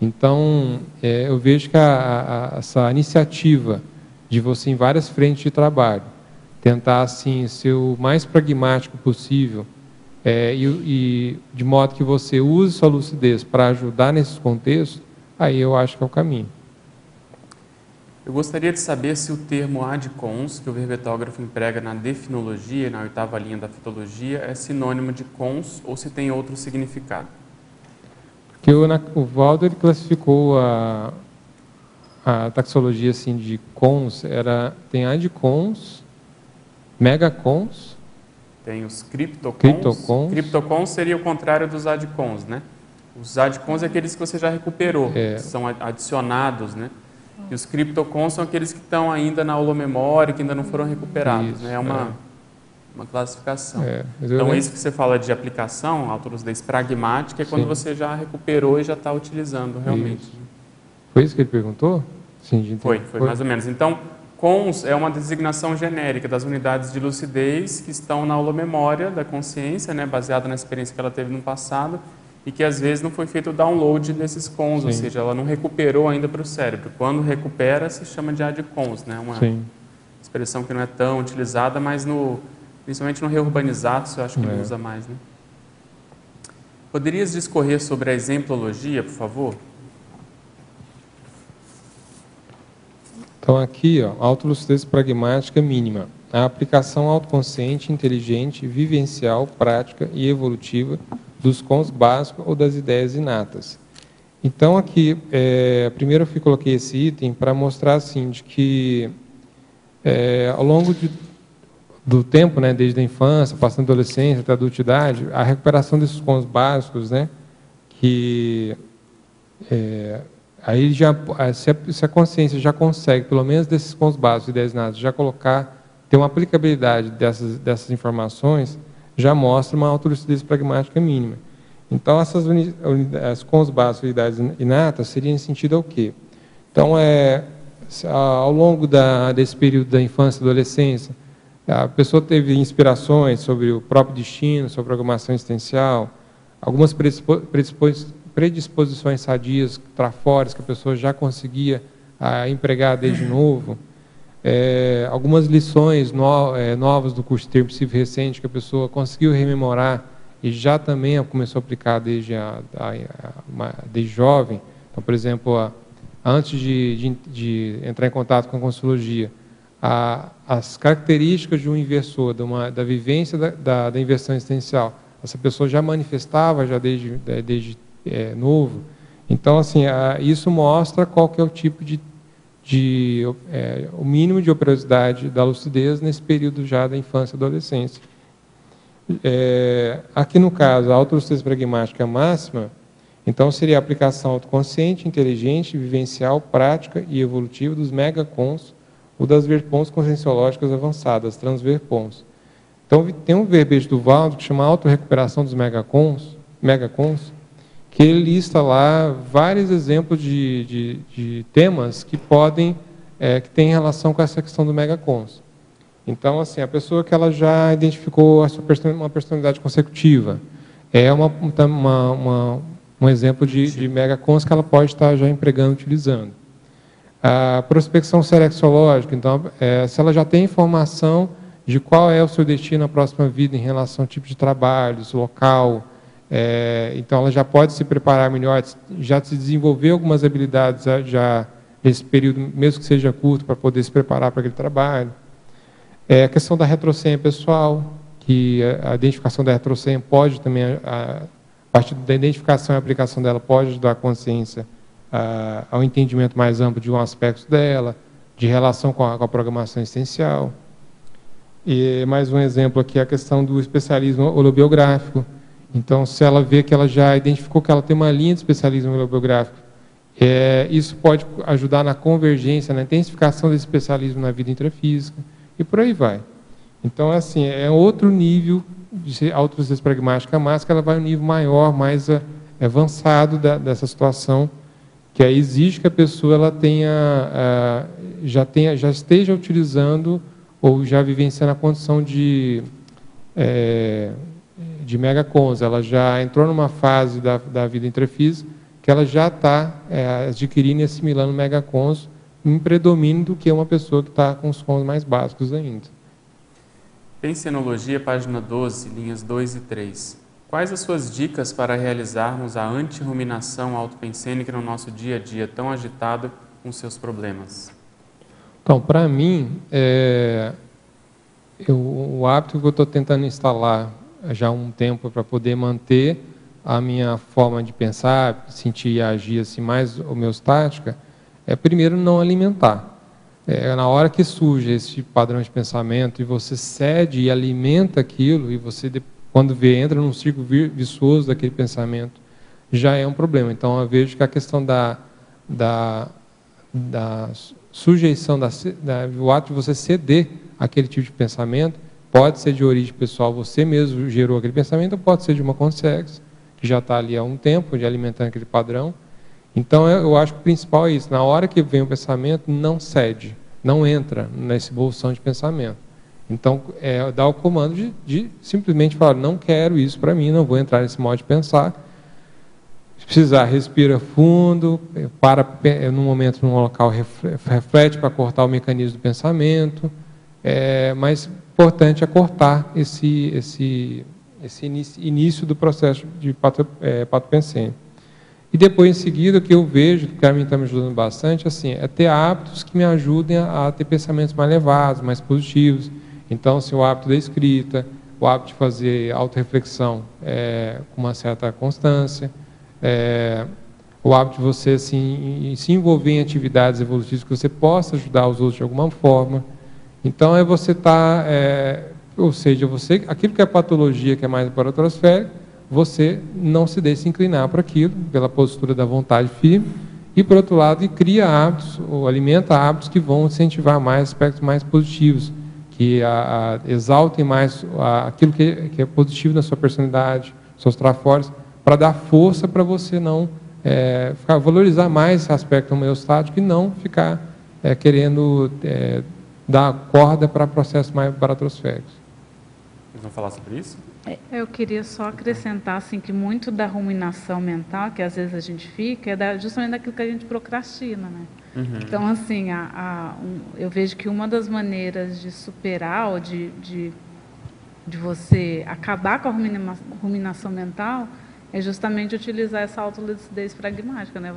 Então, eu vejo que essa iniciativa de você, em várias frentes de trabalho, tentar assim, ser o mais pragmático possível, e de modo que você use sua lucidez para ajudar nesses contextos, aí eu acho que é o caminho. Eu gostaria de saber se o termo ad cons, que o verbetógrafo emprega na definologia, na 8ª linha da fitologia, é sinônimo de cons ou se tem outro significado. Porque o Valdo ele classificou a taxologia assim, de cons, tem ad cons, megacons, tem os criptocons. Criptocons seria o contrário dos ad cons, né? Os ad cons é aqueles que você já recuperou, que são adicionados, né? E os criptocons são aqueles que estão ainda na holomemória, que ainda não foram recuperados. Isso, né? É uma classificação. Então, isso que você fala de aplicação, autolucidez pragmática, é quando você já recuperou e já está utilizando realmente. Isso. Foi isso que ele perguntou? Sim, foi mais ou menos. Então, cons é uma designação genérica das unidades de lucidez que estão na holomemória da consciência, né? Baseada na experiência que ela teve no passado, e que às vezes não foi feito o download desses cons, ou seja, ela não recuperou ainda para o cérebro. Quando recupera, se chama de ad cons, né? Uma expressão que não é tão utilizada, mas principalmente no reurbanizado, eu acho que ele usa mais, né? Poderias discorrer sobre a exemplologia, por favor? Então aqui, autolucidez pragmática mínima. A aplicação autoconsciente, inteligente, vivencial, prática e evolutiva dos cons básicos ou das ideias inatas. Então, aqui, primeiro eu coloquei esse item para mostrar assim, de que ao longo do tempo, né, desde a infância, passando da adolescência até a adultidade, a recuperação desses cons básicos, né, que aí se a consciência já consegue, pelo menos desses cons básicos, ideias inatas, já ter uma aplicabilidade dessas informações, já mostra uma autolucidez pragmática mínima. Então, as cons básicos e ideias inatas seriam em sentido ao quê? Então, ao longo desse período da infância e adolescência, a pessoa teve inspirações sobre o próprio destino, sobre a programação existencial, algumas predisposições sadias, trafores, que a pessoa já conseguia empregar desde novo, algumas lições novas do curso intermissivo recente que a pessoa conseguiu rememorar e já também começou a aplicar desde jovem. Então, por exemplo, antes de entrar em contato com a Consciologia, as características de um inversor, da vivência da inversão existencial, essa pessoa já manifestava já desde novo. Então, assim, isso mostra qual que é o tipo o mínimo de operosidade da lucidez nesse período já da infância e adolescência. Aqui no caso, a autolucidez pragmática máxima, então seria a aplicação autoconsciente, inteligente, vivencial, prática e evolutiva dos megacons ou das verpons conscienciológicas avançadas, transverpons. Então, tem um verbete do Valdo que chama autorrecuperação dos megacons, que ele lista lá vários exemplos de temas que que têm relação com essa questão do megacons. Então, assim, a pessoa que ela já identificou uma personalidade consecutiva, um exemplo de megacons que ela pode estar já empregando, utilizando. A prospecção serexológica, então, se ela já tem informação de qual é o seu destino na próxima vida em relação ao tipo de trabalhos, local, então ela já pode se preparar melhor, já se desenvolver algumas habilidades já nesse período, mesmo que seja curto, para poder se preparar para aquele trabalho. A questão da retrosenha pessoal, que a identificação da retrosenha pode também, a partir da identificação e aplicação dela, pode ajudar a consciência ao entendimento mais amplo de um aspecto dela, de relação com a programação existencial. E mais um exemplo aqui, a questão do especialismo holobiográfico. Então, se ela vê que ela já identificou que ela tem uma linha de especialismo holobiográfico, isso pode ajudar na convergência, na intensificação desse especialismo na vida intrafísica, e por aí vai. Então, assim, é outro nível de autolucidez pragmática máxima, ela vai a um nível maior, mais avançado dessa situação, que aí exige que a pessoa ela já esteja utilizando ou já vivenciando a condição de megacons. Ela já entrou numa fase da vida intrafísica que ela já está adquirindo e assimilando megacons em predomínio do que uma pessoa que está com os cons mais básicos ainda. Pensenologia, página 12, linhas 2 e 3. Quais as suas dicas para realizarmos a antirruminação autopensênica no nosso dia a dia tão agitado com seus problemas? Então, para mim, o hábito que eu estou tentando instalar já há um tempo para poder manter a minha forma de pensar, sentir e agir assim, mais homeostática, primeiro não alimentar. Na hora que surge esse padrão de pensamento e você cede e alimenta aquilo, e você, quando entra num círculo vicioso daquele pensamento, já é um problema. Então, eu vejo que a questão da sujeição, o ato de você ceder àquele tipo de pensamento, pode ser de origem pessoal, você mesmo gerou aquele pensamento, ou pode ser de uma consciência, que já está ali há um tempo, de alimentando aquele padrão. Então, eu acho que o principal é isso. Na hora que vem o pensamento, não cede, não entra nessa evolução de pensamento. Então, dá o comando de simplesmente falar, não quero isso para mim, não vou entrar nesse modo de pensar. Se precisar, respira fundo, para num momento, num local, reflete para cortar o mecanismo do pensamento. Mas importante é cortar esse início do processo de patopensênia. E depois, em seguida, o que eu vejo, que para mim está me ajudando bastante, assim, é ter hábitos que me ajudem a ter pensamentos mais elevados, mais positivos. Então, assim, o hábito da escrita, o hábito de fazer autorreflexão com uma certa constância, o hábito de você assim, se envolver em atividades evolutivas que você possa ajudar os outros de alguma forma. Então, você estar, ou seja, aquilo que é patologia, que é mais paratrosférico, você não se deixa inclinar para aquilo, pela postura da vontade firme, e, por outro lado, cria hábitos, ou alimenta hábitos que vão incentivar mais aspectos mais positivos, que exaltem mais aquilo que é positivo na sua personalidade, seus trafores, para dar força para você não valorizar mais esse aspecto homeostático e não ficar querendo dar corda para processos mais baratrosféricos. Vocês vão falar sobre isso? Eu queria só acrescentar assim, que muito da ruminação mental, que às vezes a gente fica, é justamente daquilo que a gente procrastina, né? Uhum. Então, assim, eu vejo que uma das maneiras de superar ou de você acabar com a ruminação mental é justamente utilizar essa autolucidez pragmática, né?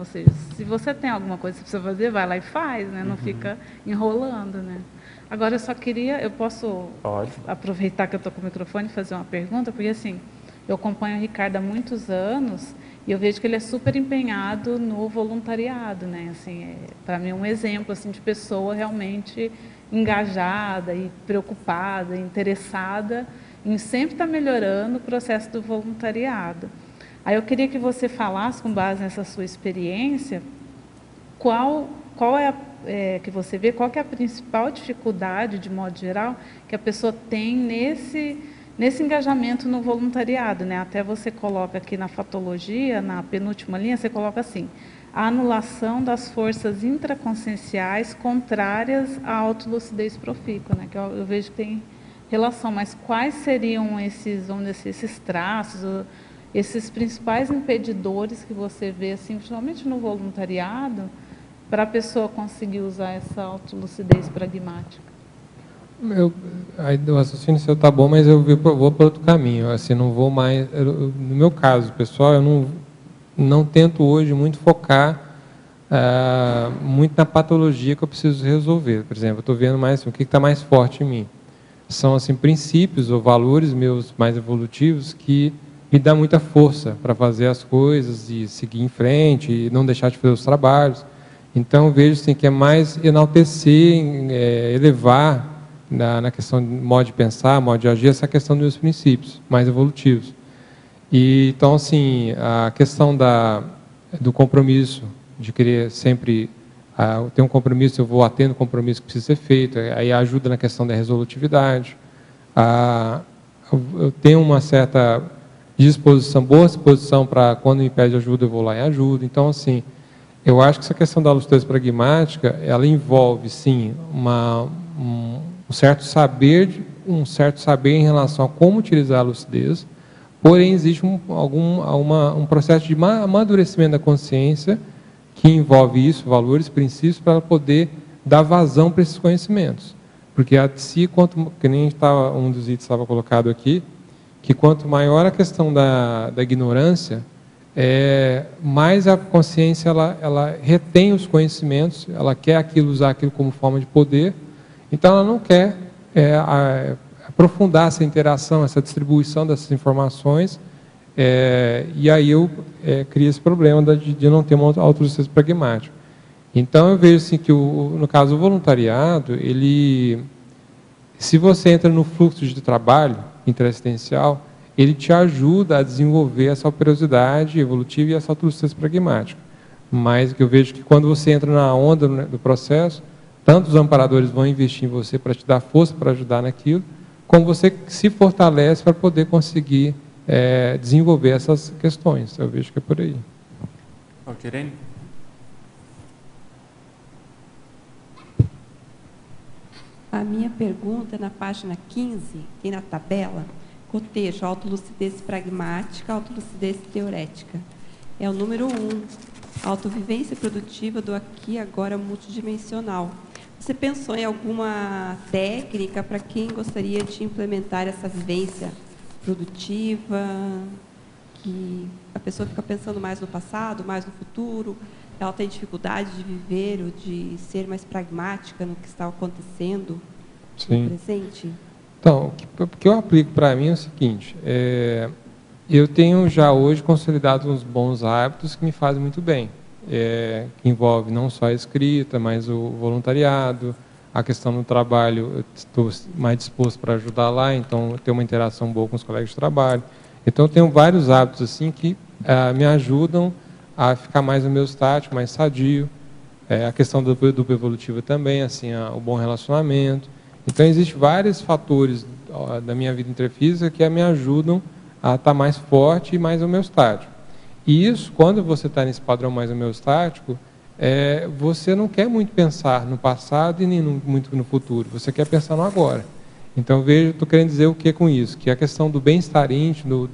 Se você tem alguma coisa que você precisa fazer, vai lá e faz, né? Não fica enrolando, né? Agora, eu posso aproveitar que eu estou com o microfone e fazer uma pergunta, porque, assim, eu acompanho o Ricardo há muitos anos e eu vejo que ele é super empenhado no voluntariado, né? Assim, para mim é um exemplo, assim, de pessoa realmente engajada e preocupada, interessada em sempre estar melhorando o processo do voluntariado. Aí eu queria que você falasse, com base nessa sua experiência, qual é que você vê, qual que é a principal dificuldade, de modo geral, que a pessoa tem nesse engajamento no voluntariado, né? Até você coloca aqui na fatologia, na penúltima linha, você coloca assim: a anulação das forças intraconscienciais contrárias à autolucidez profícua, né? Que eu vejo que tem relação, mas quais seriam esses, vamos dizer, esses traços, esses principais impedidores que você vê, assim, principalmente no voluntariado, para a pessoa conseguir usar essa autolucidez pragmática? O raciocínio seu está bom, mas eu vou para outro caminho. Assim, não vou mais. No meu caso, pessoal, eu não tento hoje muito focar muito na patologia que eu preciso resolver. Por exemplo, eu estou vendo mais o que está mais forte em mim. São assim princípios ou valores meus mais evolutivos que me dão muita força para fazer as coisas e seguir em frente e não deixar de fazer os trabalhos. Então, eu vejo assim, que é mais enaltecer, elevar na questão de modo de pensar, modo de agir, essa questão dos princípios mais evolutivos. E, então, assim, a questão do compromisso, de querer sempre ter um compromisso, eu vou atendo o compromisso que precisa ser feito, aí ajuda na questão da resolutividade. Eu tenho uma certa disposição, boa disposição para, quando me pede ajuda, eu vou lá e ajudo. Então, assim, eu acho que essa questão da lucidez pragmática, ela envolve, sim, um certo saber em relação a como utilizar a lucidez, porém existe um processo de amadurecimento da consciência que envolve isso, valores, princípios, para ela poder dar vazão para esses conhecimentos. Porque que nem um dos itens estava colocado aqui, que quanto maior a questão da ignorância, mais a consciência ela retém os conhecimentos, ela quer usar aquilo como forma de poder, então ela não quer aprofundar essa interação, essa distribuição dessas informações, e aí eu crio esse problema de não ter uma autolucidez pragmática. Então eu vejo assim, que no caso do voluntariado, se você entra no fluxo de trabalho interassistencial, ele te ajuda a desenvolver essa operosidade evolutiva e essa autolucidez pragmática. Mas que eu vejo que quando você entra na onda do processo, tanto os amparadores vão investir em você para te dar força para ajudar naquilo, como você se fortalece para poder conseguir desenvolver essas questões. Eu vejo que é por aí. Irene? A minha pergunta é na página 15, aqui na tabela, cotejo autolucidez pragmática, autolucidez teorética. É o número 1, autovivência produtiva do aqui e agora multidimensional. Você pensou em alguma técnica para quem gostaria de implementar essa vivência produtiva, que a pessoa fica pensando mais no passado, mais no futuro, ela tem dificuldade de viver ou de ser mais pragmática no que está acontecendo no presente? Então, o que eu aplico para mim é o seguinte, eu tenho já hoje consolidado uns bons hábitos que me fazem muito bem, que envolve não só a escrita, mas o voluntariado, a questão do trabalho, eu estou mais disposto para ajudar lá, então eu tenho uma interação boa com os colegas de trabalho. Então eu tenho vários hábitos assim que me ajudam a ficar mais homeostático, mais sadio. A questão do evolutivo também, assim, o bom relacionamento. Então existem vários fatores da minha vida intrafísica que me ajudam a estar mais forte e mais homeostático. E isso, quando você está nesse padrão mais homeostático, você não quer muito pensar no passado e nem muito no futuro, você quer pensar no agora. Então, estou querendo dizer o que com isso? Que a questão do bem-estar íntimo,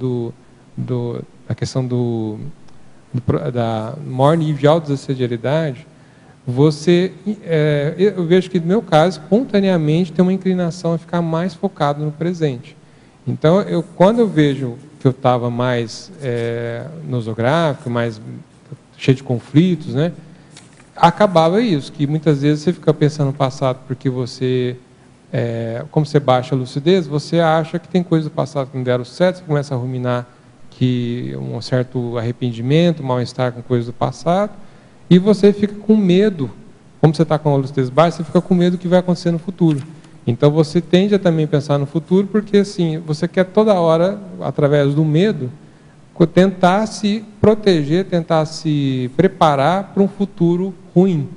a questão da maior nível de autossedialidade, eu vejo que, no meu caso, espontaneamente tem uma inclinação a ficar mais focado no presente. Então, quando eu vejo que eu estava mais nosográfico, mais cheio de conflitos, né, acabava isso, que muitas vezes você fica pensando no passado porque como você baixa a lucidez, você acha que tem coisas do passado que não deram certo, você começa a ruminar que um certo arrependimento, mal-estar com coisas do passado, e você fica com medo, como você está com a lucidez baixa, você fica com medo do que vai acontecer no futuro. Então você tende a também pensar no futuro, porque assim, você quer toda hora, através do medo, tentar se proteger, tentar se preparar para um futuro ruim.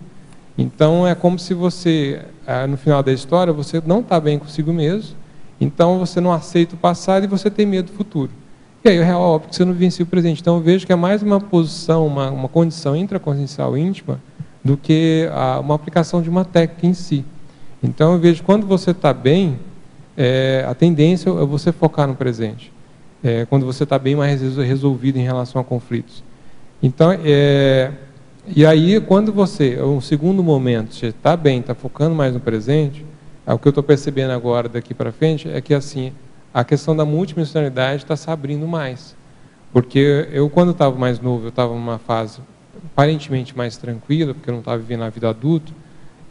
Então é como se você, no final da história, você não está bem consigo mesmo, então você não aceita o passado e você tem medo do futuro. E aí é óbvio que você não vivencia o presente. Então eu vejo que é mais uma posição, uma condição intraconsciencial íntima do que uma aplicação de uma técnica em si. Então eu vejo que quando você está bem, a tendência é você focar no presente. Quando você está bem mais resolvido em relação a conflitos. Então, e aí quando um segundo momento, você está bem, está focando mais no presente, o que eu estou percebendo agora daqui para frente é que assim, a questão da multidimensionalidade está se abrindo mais. Porque eu, quando estava mais novo, eu estava numa fase aparentemente mais tranquila, porque eu não estava vivendo a vida adulta,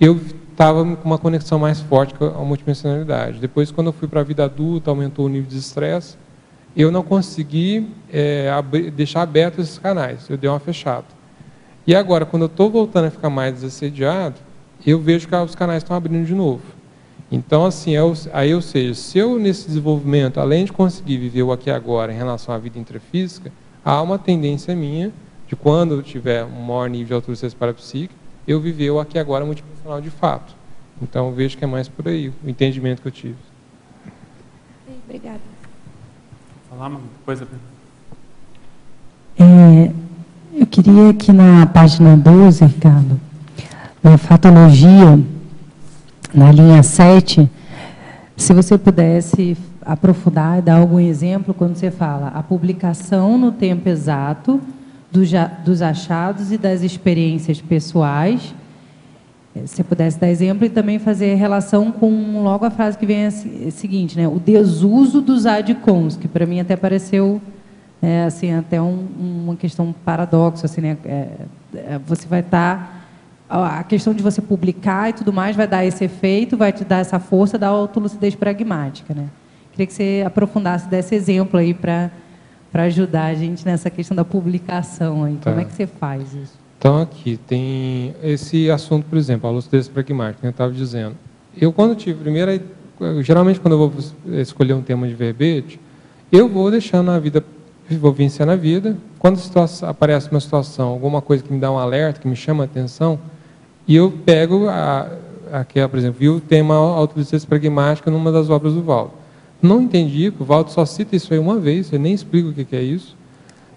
eu estava com uma conexão mais forte com a multidimensionalidade. Depois, quando eu fui para a vida adulta, aumentou o nível de estresse, eu não consegui deixar abertos esses canais, eu dei uma fechada. E agora, quando eu estou voltando a ficar mais desassediado, eu vejo que os canais estão abrindo de novo. Então, assim, ou seja, se eu nesse desenvolvimento, além de conseguir viver o aqui e agora em relação à vida intrafísica, há uma tendência minha de quando eu tiver um maior nível de autorização parapsíquica, eu viver o aqui e agora multidimensional de fato. Então, eu vejo que é mais por aí, o entendimento que eu tive. Obrigada. Falar uma coisa. Eu queria que na página 12, Ricardo, na fatologia, na linha 7, se você pudesse aprofundar e dar algum exemplo quando você fala a publicação no tempo exato dos achados e das experiências pessoais. Se pudesse dar exemplo e também fazer relação com logo a frase que vem a seguinte, né? O desuso dos adcons, que para mim até pareceu assim, até uma questão paradoxo, assim, né? Você vai estar a questão de você publicar e tudo mais vai dar esse efeito, vai te dar essa força da autolucidez pragmática, né? Queria que você aprofundasse, desse exemplo aí para ajudar a gente nessa questão da publicação aí. Como é que você faz isso? Então, aqui tem esse assunto, por exemplo, a lucidez pragmática, que eu estava dizendo. Eu, quando tive geralmente, quando eu vou escolher um tema de verbete, eu vou deixando a vida, vou vivenciando a vida. Quando aparece uma situação, alguma coisa que me dá um alerta, que me chama a atenção, e eu pego, por exemplo, vi o tema autolucidez pragmática numa das obras do Valdo. Não entendi, porque o Valdo só cita isso aí uma vez, ele nem explica o que é isso.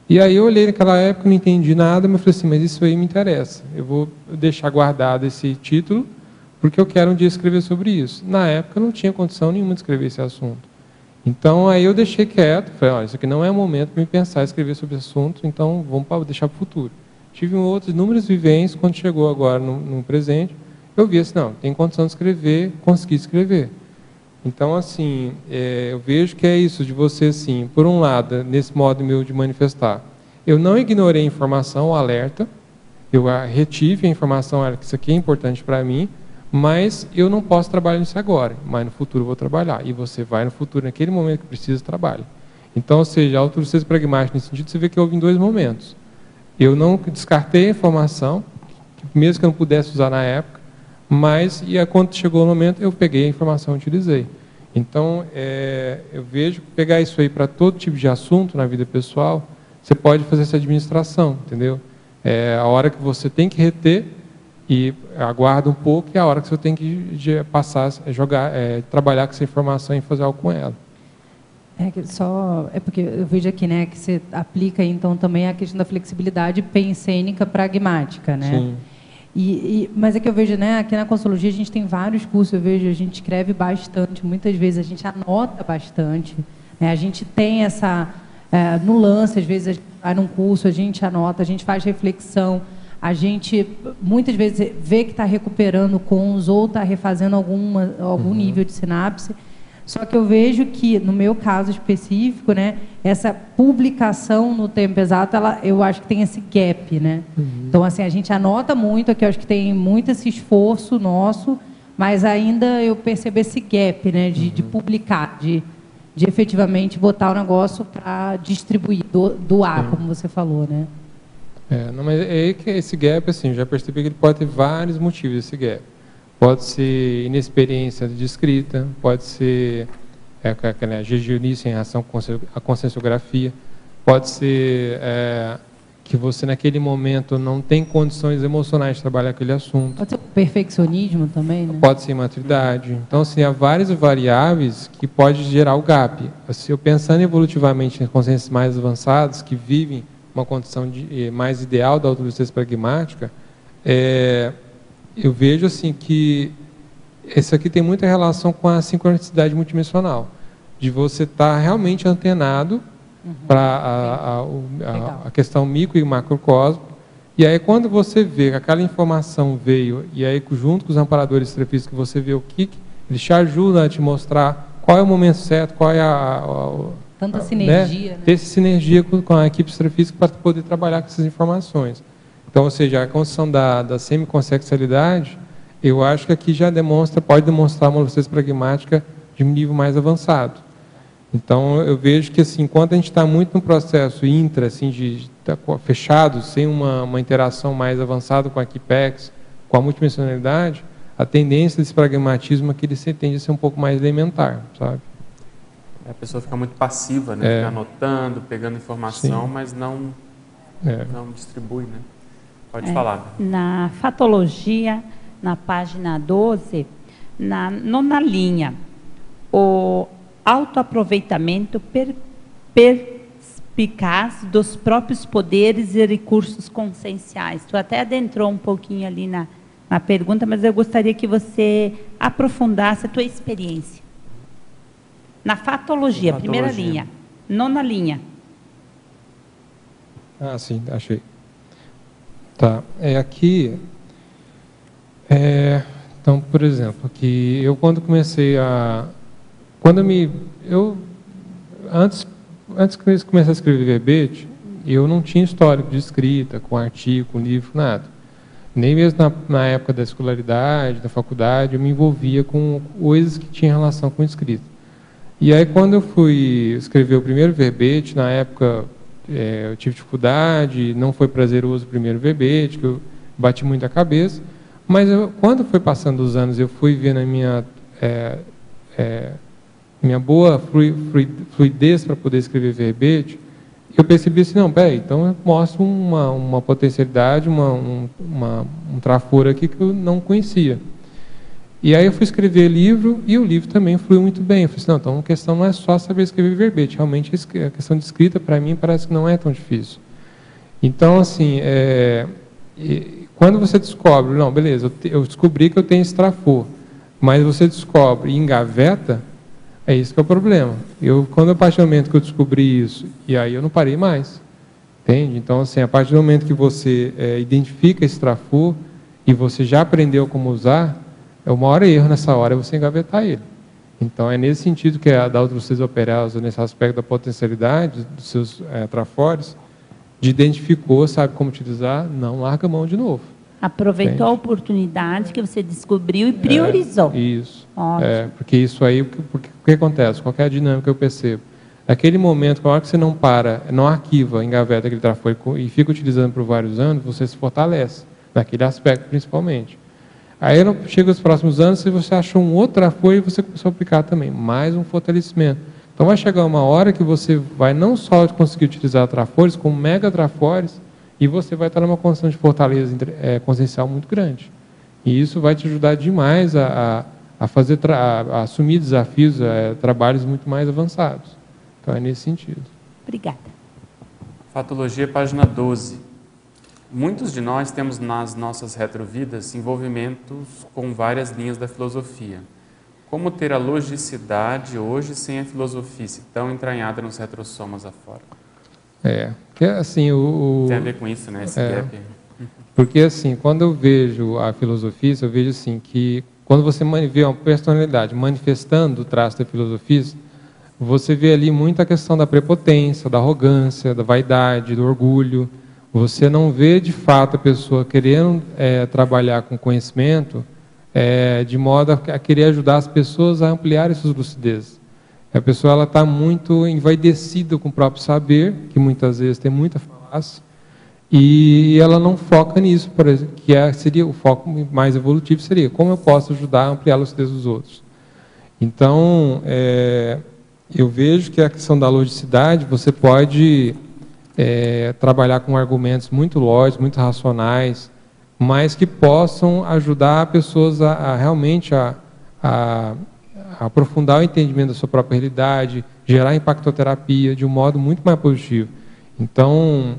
E aí eu olhei naquela época, não entendi nada, mas falei assim, mas isso aí me interessa. Eu vou deixar guardado esse título, porque eu quero um dia escrever sobre isso. Na época eu não tinha condição nenhuma de escrever esse assunto. Então aí eu deixei quieto, falei, olha, isso aqui não é o momento para me pensar em escrever sobre esse assunto, então vamos deixar para o futuro. Tive outras inúmeras vivências, quando chegou agora no presente, eu vi assim, não, tem condição de escrever, consegui escrever. Então, assim, eu vejo que é isso de você, assim, por um lado, nesse modo meu de manifestar, eu não ignorei a informação, o alerta, eu retive a informação, que isso aqui é importante para mim, mas eu não posso trabalhar nisso agora, mas no futuro eu vou trabalhar. E você vai no futuro, naquele momento que precisa, trabalha. Então, ou seja, a autolucidez pragmática, nesse sentido, você vê que houve em dois momentos. Eu não descartei a informação, mesmo que eu não pudesse usar na época, mas, quando chegou o momento, eu peguei a informação e utilizei. Então, eu vejo que pegar isso aí para todo tipo de assunto na vida pessoal, você pode fazer essa administração, entendeu? A hora que você tem que reter e aguarda um pouco, e a hora que você tem que passar, trabalhar com essa informação e fazer algo com ela. É porque eu vejo aqui, né, que você aplica então também a questão da flexibilidade pensênica pragmática, né? Sim. Mas é que eu vejo, né, aqui na Consulologia a gente tem vários cursos, eu vejo, a gente escreve bastante, muitas vezes a gente anota bastante, né, a gente tem essa, no lance, às vezes a gente vai num curso, a gente anota, a gente faz reflexão, a gente muitas vezes vê que está recuperando cons ou está refazendo algum nível de sinapse. Só que eu vejo que, no meu caso específico, né, essa publicação no tempo exato, eu acho que tem esse gap, né? Então, assim, a gente anota muito, aqui eu acho que tem muito esse esforço nosso, mas ainda eu percebo esse gap, né, de publicar, de efetivamente botar o negócio para distribuir, doar, como você falou, né? Não, mas é que esse gap, assim, eu já percebi que ele pode ter vários motivos, esse gap. Pode ser inexperiência de escrita, pode ser aquela jejuíce em relação à conscienciografia, pode ser que você, naquele momento, não tem condições emocionais de trabalhar aquele assunto. Pode ser perfeccionismo também, né? Pode ser imaturidade. Então, assim, há várias variáveis que pode gerar o gap. Assim, eu pensando evolutivamente em consciências mais avançadas, que vivem uma condição mais ideal da autolucidez pragmática, eu vejo assim que isso aqui tem muita relação com a sincronicidade multidimensional, de você estar realmente antenado para a questão micro e macrocosmo, e aí quando você vê que aquela informação veio, e aí junto com os amparadores extrafísicos que você vê o que eles te ajudam a te mostrar qual é o momento certo, qual é tanta sinergia, né? Ter essa sinergia com a equipe extrafísica para poder trabalhar com essas informações. Então, ou seja, a construção da semiconsexualidade, eu acho que aqui já pode demonstrar uma lucidez pragmática de um nível mais avançado. Então, eu vejo que, assim, enquanto a gente está muito no processo intra, assim, de estar fechado, sem uma interação mais avançada com a Equipex, com a multidimensionalidade, a tendência desse pragmatismo é que ele tende a ser um pouco mais elementar, sabe? A pessoa fica muito passiva, né? Fica anotando, pegando informação, mas não distribui, né? Pode falar. Na fatologia, na página 12, na nona linha, o autoaproveitamento perspicaz dos próprios poderes e recursos conscienciais. Tu até adentrou um pouquinho ali na pergunta, mas eu gostaria que você aprofundasse a tua experiência. Na fatologia, primeira linha, nona linha. Ah, sim, achei. Tá, aqui, então, por exemplo, que eu quando comecei antes que eu começasse a escrever verbete, eu não tinha histórico de escrita, com artigo, com livro, nada. Nem mesmo na época da escolaridade, da faculdade, eu me envolvia com coisas que tinham relação com escrita. E aí, quando eu fui escrever o primeiro verbete, na época eu tive dificuldade, não foi prazeroso o primeiro verbete, que eu bati muito a cabeça, mas quando foi passando os anos, eu fui vendo a minha boa fluidez para poder escrever verbete, eu percebi assim, não, peraí, então eu mostro uma potencialidade, um traforo aqui que eu não conhecia. E aí eu fui escrever livro, e o livro também fluiu muito bem. Eu falei assim, não, então a questão não é só saber escrever verbete, realmente a questão de escrita, para mim, parece que não é tão difícil. Então, assim, quando você descobre, não, beleza, eu descobri que eu tenho esse traforo, mas você descobre e engaveta, é isso que é o problema. Quando a partir do momento que eu descobri isso, e aí eu não parei mais, entende? Então, assim, a partir do momento que você identifica esse traforo, e você já aprendeu como usar, o maior erro nessa hora é você engavetar ele. Então, é nesse sentido que a da autolucidez operosa, nesse aspecto da potencialidade dos seus trafores, identificou, sabe como utilizar, não larga a mão de novo. Aproveitou a oportunidade que você descobriu e priorizou. Isso. Ótimo. Porque isso aí, o que acontece? Qual é a dinâmica que eu percebo? Naquele momento, na hora que você não para, não arquiva, engaveta aquele trafore e fica utilizando por vários anos, você se fortalece, naquele aspecto principalmente. Aí chega os próximos anos, se você achou um outro trafore, você começou a aplicar também, mais um fortalecimento. Então vai chegar uma hora que você vai não só conseguir utilizar trafores, como mega trafores, e você vai estar numa condição de fortaleza consciencial muito grande. E isso vai te ajudar demais a assumir desafios, trabalhos muito mais avançados. Então é nesse sentido. Obrigada. Fatologia, página 12. muitos de nós temos nas nossas retrovidas envolvimentos com várias linhas da filosofia. Como ter a logicidade hoje sem a filosofia tão entranhada nos retrossomas afora? Que assim tem a ver com isso, né? Esse gap. Porque assim, quando eu vejo a filosofia, eu vejo assim que quando você vê uma personalidade manifestando o traço da filosofia, você vê ali muito a questão da prepotência, da arrogância, da vaidade, do orgulho. Você não vê de fato a pessoa querendo trabalhar com conhecimento de modo a querer ajudar as pessoas a ampliarem suas lucidez. A pessoa está muito envaidecida com o próprio saber, que muitas vezes tem muita falácia, e ela não foca nisso, por exemplo, que seria o foco mais evolutivo, seria como eu posso ajudar a ampliar a lucidez dos outros. Então, eu vejo que a questão da logicidade, você pode trabalhar com argumentos muito lógicos, muito racionais, mas que possam ajudar pessoas a realmente a aprofundar o entendimento da sua própria realidade, gerar impactoterapia de um modo muito mais positivo. Então,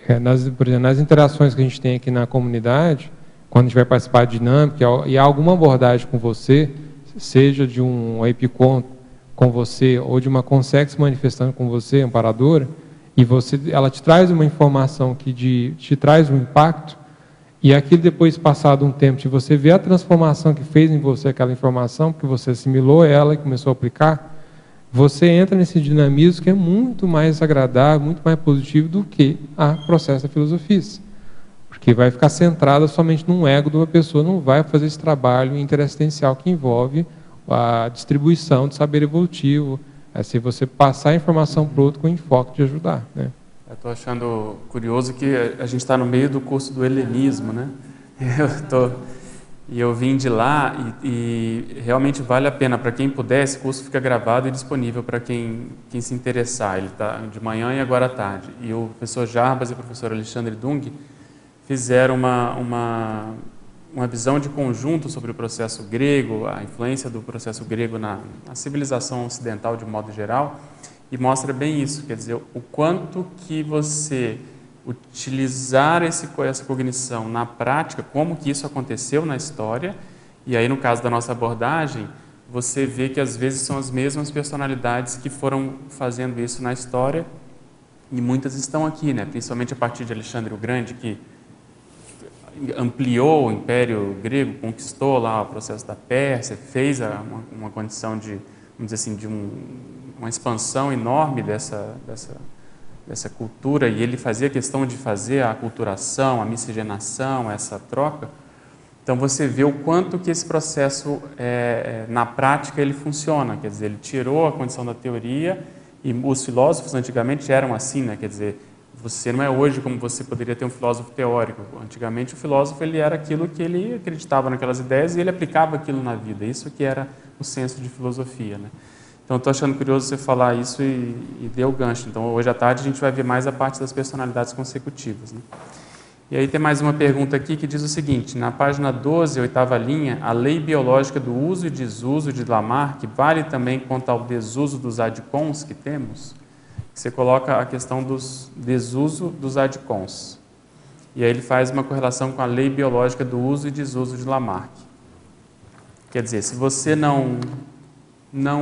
por exemplo, nas interações que a gente tem aqui na comunidade, quando a gente vai participar de dinâmica e há alguma abordagem com você, seja de um EPICON com você ou de uma Consex manifestando com você, amparadora, e ela te traz uma informação que te traz um impacto, e aquilo depois, passado um tempo, de você ver a transformação que fez em você aquela informação, porque você assimilou ela e começou a aplicar, você entra nesse dinamismo que é muito mais agradável, muito mais positivo do que o processo da filosofia. Porque vai ficar centrada somente num ego de uma pessoa, não vai fazer esse trabalho interassistencial que envolve a distribuição de saber evolutivo, se você passar a informação para o outro com enfoque de ajudar, né? Eu estou achando curioso que a gente está no meio do curso do helenismo, né? Eu vim de lá e realmente vale a pena. Para quem puder, esse curso fica gravado e disponível para quem se interessar. Ele está de manhã e agora à tarde. E o professor Jarbas e o professor Alexandre Dung fizeram uma visão de conjunto sobre o processo grego, a influência do processo grego na civilização ocidental de modo geral, e mostra bem isso, quer dizer, o quanto que você utilizar essa cognição na prática, como que isso aconteceu na história, e aí no caso da nossa abordagem, você vê que às vezes são as mesmas personalidades que foram fazendo isso na história, e muitas estão aqui, né? Principalmente a partir de Alexandre o Grande, que ampliou o Império Grego, conquistou lá o processo da Pérsia, fez uma condição de, vamos dizer assim, de uma expansão enorme dessa cultura, e ele fazia questão de fazer a aculturação, a miscigenação, essa troca. Então você vê o quanto que esse processo, na prática, ele funciona, quer dizer, ele tirou a condição da teoria, e os filósofos antigamente eram assim, né? Quer dizer, você não é hoje como você poderia ter um filósofo teórico. Antigamente o filósofo ele era aquilo que ele acreditava naquelas ideias e ele aplicava aquilo na vida. Isso que era o senso de filosofia, né? Então estou achando curioso você falar isso e deu o gancho. Então hoje à tarde a gente vai ver mais a parte das personalidades consecutivas, né? E aí tem mais uma pergunta aqui que diz o seguinte: na página 12, 8ª linha, a lei biológica do uso e desuso de Lamarck vale também quanto ao desuso dos adcons que temos? Você coloca a questão dos desuso dos adcons. E aí ele faz uma correlação com a lei biológica do uso e desuso de Lamarck. Quer dizer, se você não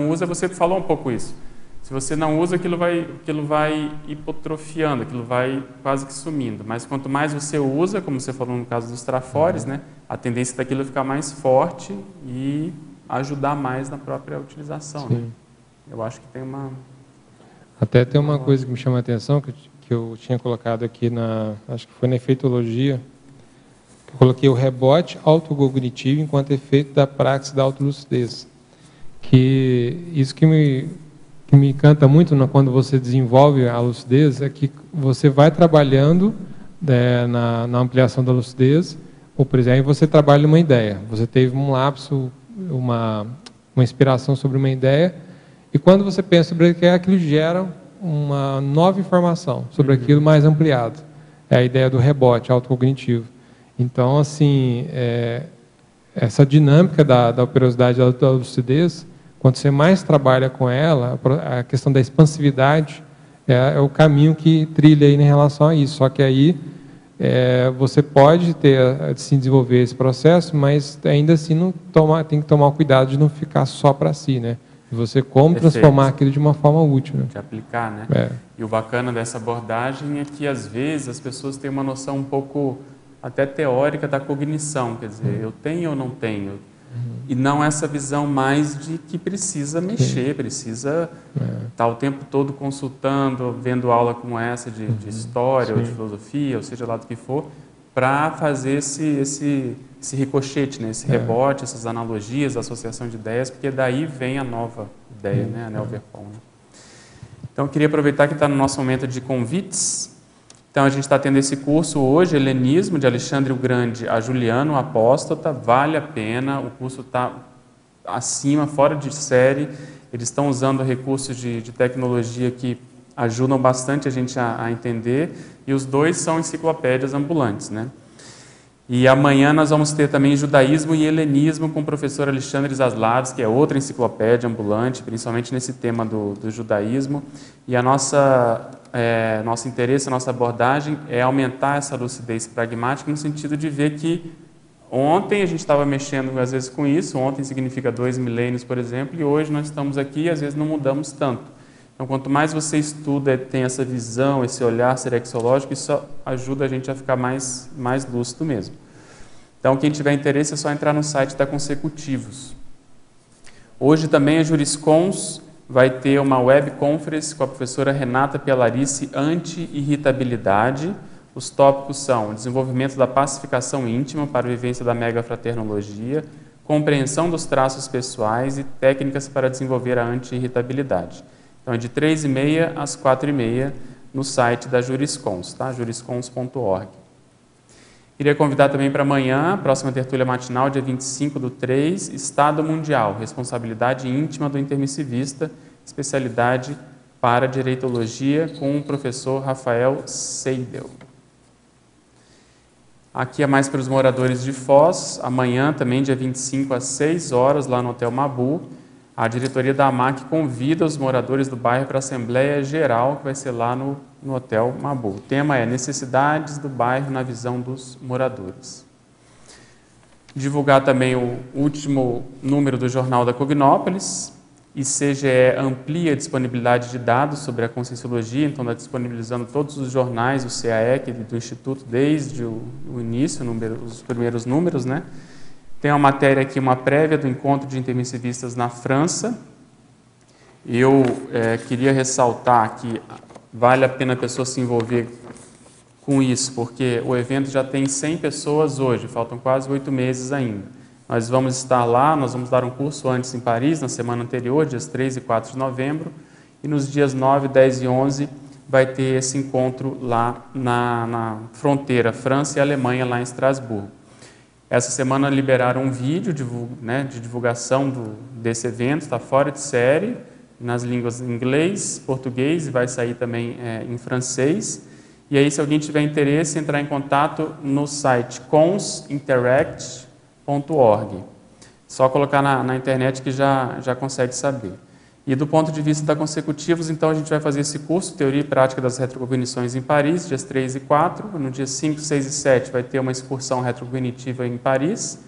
usa, você falou um pouco isso. Se você não usa, aquilo vai hipotrofiando, aquilo vai quase que sumindo. Mas quanto mais você usa, como você falou no caso dos trafores, né, a tendência daquilo é ficar mais forte e ajudar mais na própria utilização. Né? Eu acho que tem uma... Até tem uma coisa que me chama a atenção, que eu tinha colocado aqui, acho que foi na efeitologia, que eu coloquei o rebote autocognitivo enquanto efeito da praxis da autolucidez. Que isso que me encanta muito quando você desenvolve a lucidez, é que você vai trabalhando na ampliação da lucidez, ou, por exemplo, você trabalha uma ideia, você teve um lapso, uma inspiração sobre uma ideia, e quando você pensa sobre aquilo gera uma nova informação sobre aquilo mais ampliado. É a ideia do rebote autocognitivo. Então, assim, essa dinâmica da operosidade da lucidez, quanto você mais trabalha com ela, a questão da expansividade é o caminho que trilha aí em relação a isso. Só que aí você pode se desenvolver esse processo, mas ainda assim tem que tomar o cuidado de não ficar só para si, né? Você como transformar aquilo de uma forma útil, né? De aplicar, né? E o bacana dessa abordagem é que às vezes as pessoas têm uma noção um pouco até teórica da cognição, quer dizer, eu tenho ou não tenho? E não essa visão mais de que precisa mexer, precisa estar o tempo todo consultando, vendo aula como essa de história ou de filosofia, ou seja lá do que for, para fazer esse ricochete, né? Esse rebote, essas analogias, associação de ideias, porque daí vem a nova ideia, né? A Neo-Verpon, né? Então, eu queria aproveitar que está no nosso momento de convites. Então, a gente está tendo esse curso hoje, Helenismo, de Alexandre o Grande a Juliano Apóstata. Vale a pena, o curso está acima, fora de série. Eles estão usando recursos de tecnologia que ajudam bastante a gente a entender. E os dois são enciclopédias ambulantes, né? E amanhã nós vamos ter também Judaísmo e Helenismo com o professor Alexandre Zaslavs, que é outra enciclopédia ambulante, principalmente nesse tema do judaísmo. E a nosso interesse, a nossa abordagem é aumentar essa lucidez pragmática no sentido de ver que ontem a gente estava mexendo às vezes com isso, ontem significa 2 milênios, por exemplo, e hoje nós estamos aqui e às vezes não mudamos tanto. Então, quanto mais você estuda, tem essa visão, esse olhar serexológico, isso ajuda a gente a ficar mais lúcido mesmo. Então, quem tiver interesse é só entrar no site da Consecutivos. Hoje também a Juriscons vai ter uma web conference com a professora Renata Pialarice, anti-irritabilidade. Os tópicos são desenvolvimento da pacificação íntima para a vivência da megafraternologia, compreensão dos traços pessoais e técnicas para desenvolver a anti-irritabilidade. Então, é de 3h30 às 4h30 no site da Juriscons, tá? juriscons.org. Queria convidar também para amanhã, próxima tertúlia matinal, dia 25/3, Estado Mundial, Responsabilidade Íntima do Intermissivista, especialidade para Direitologia, com o professor Rafael Seidel. Aqui é mais para os moradores de Foz, amanhã também, dia 25 às 6 horas, lá no Hotel Mabu, a diretoria da AMAC convida os moradores do bairro para a Assembleia Geral, que vai ser lá no Hotel Mabu. O tema é Necessidades do bairro na visão dos moradores. Divulgar também o último número do Jornal da Cognópolis. ICGE amplia a disponibilidade de dados sobre a Conscienciologia, então está disponibilizando todos os jornais, o CAEC do Instituto, desde o início, os primeiros números, né? Tem uma matéria aqui, uma prévia do encontro de intermissivistas na França. Eu queria ressaltar que vale a pena a pessoa se envolver com isso, porque o evento já tem 100 pessoas hoje, faltam quase 8 meses ainda. Nós vamos estar lá, nós vamos dar um curso antes em Paris, na semana anterior, dias 3 e 4 de novembro, e nos dias 9, 10 e 11 vai ter esse encontro lá na fronteira França e Alemanha, lá em Estrasburgo. Essa semana liberaram um vídeo de divulgação desse evento, está fora de série, nas línguas inglês, português e vai sair também em francês. E aí, se alguém tiver interesse, entrar em contato no site consinteract.org. Só colocar na internet que já consegue saber. E do ponto de vista da Consecutivos, então a gente vai fazer esse curso, Teoria e Prática das Retrocognições em Paris, dias 3 e 4. No dia 5, 6 e 7 vai ter uma excursão retrocognitiva em Paris.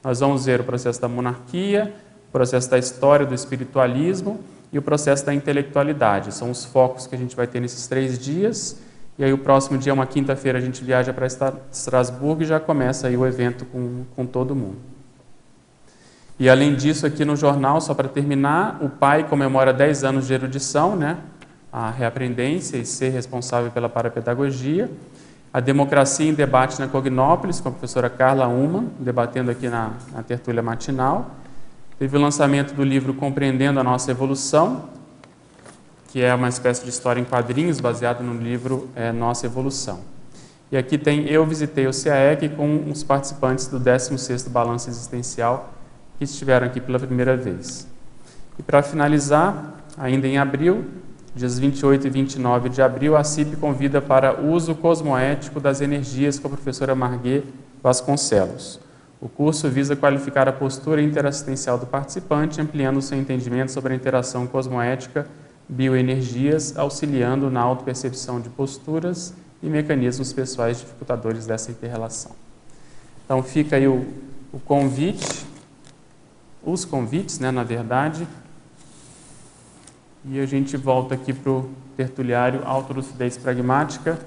Nós vamos ver o processo da monarquia, o processo da história do espiritualismo e o processo da intelectualidade. São os focos que a gente vai ter nesses 3 dias. E aí o próximo dia, uma quinta-feira, a gente viaja para Estrasburgo e já começa aí o evento com todo mundo. E além disso, aqui no jornal, só para terminar, o pai comemora 10 anos de erudição, né? A reaprendência e ser responsável pela parapedagogia. A democracia em debate na Cognópolis, com a professora Carla Uman, debatendo aqui na tertúlia matinal. Teve o lançamento do livro Compreendendo a Nossa Evolução, que é uma espécie de história em quadrinhos, baseado no livro Nossa Evolução. E aqui tem Eu Visitei o CAEC com os participantes do 16º Balanço Existencial, que estiveram aqui pela primeira vez. E para finalizar, ainda em abril, dias 28 e 29 de abril, a CIP convida para o uso cosmoético das energias com a professora Marguê Vasconcelos. O curso visa qualificar a postura interassistencial do participante, ampliando o seu entendimento sobre a interação cosmoética bioenergias, auxiliando na autopercepção de posturas e mecanismos pessoais dificultadores dessa interrelação. Então fica aí o convite, os convites, né, na verdade, e a gente volta aqui para o tertuliário Autolucidez Pragmática.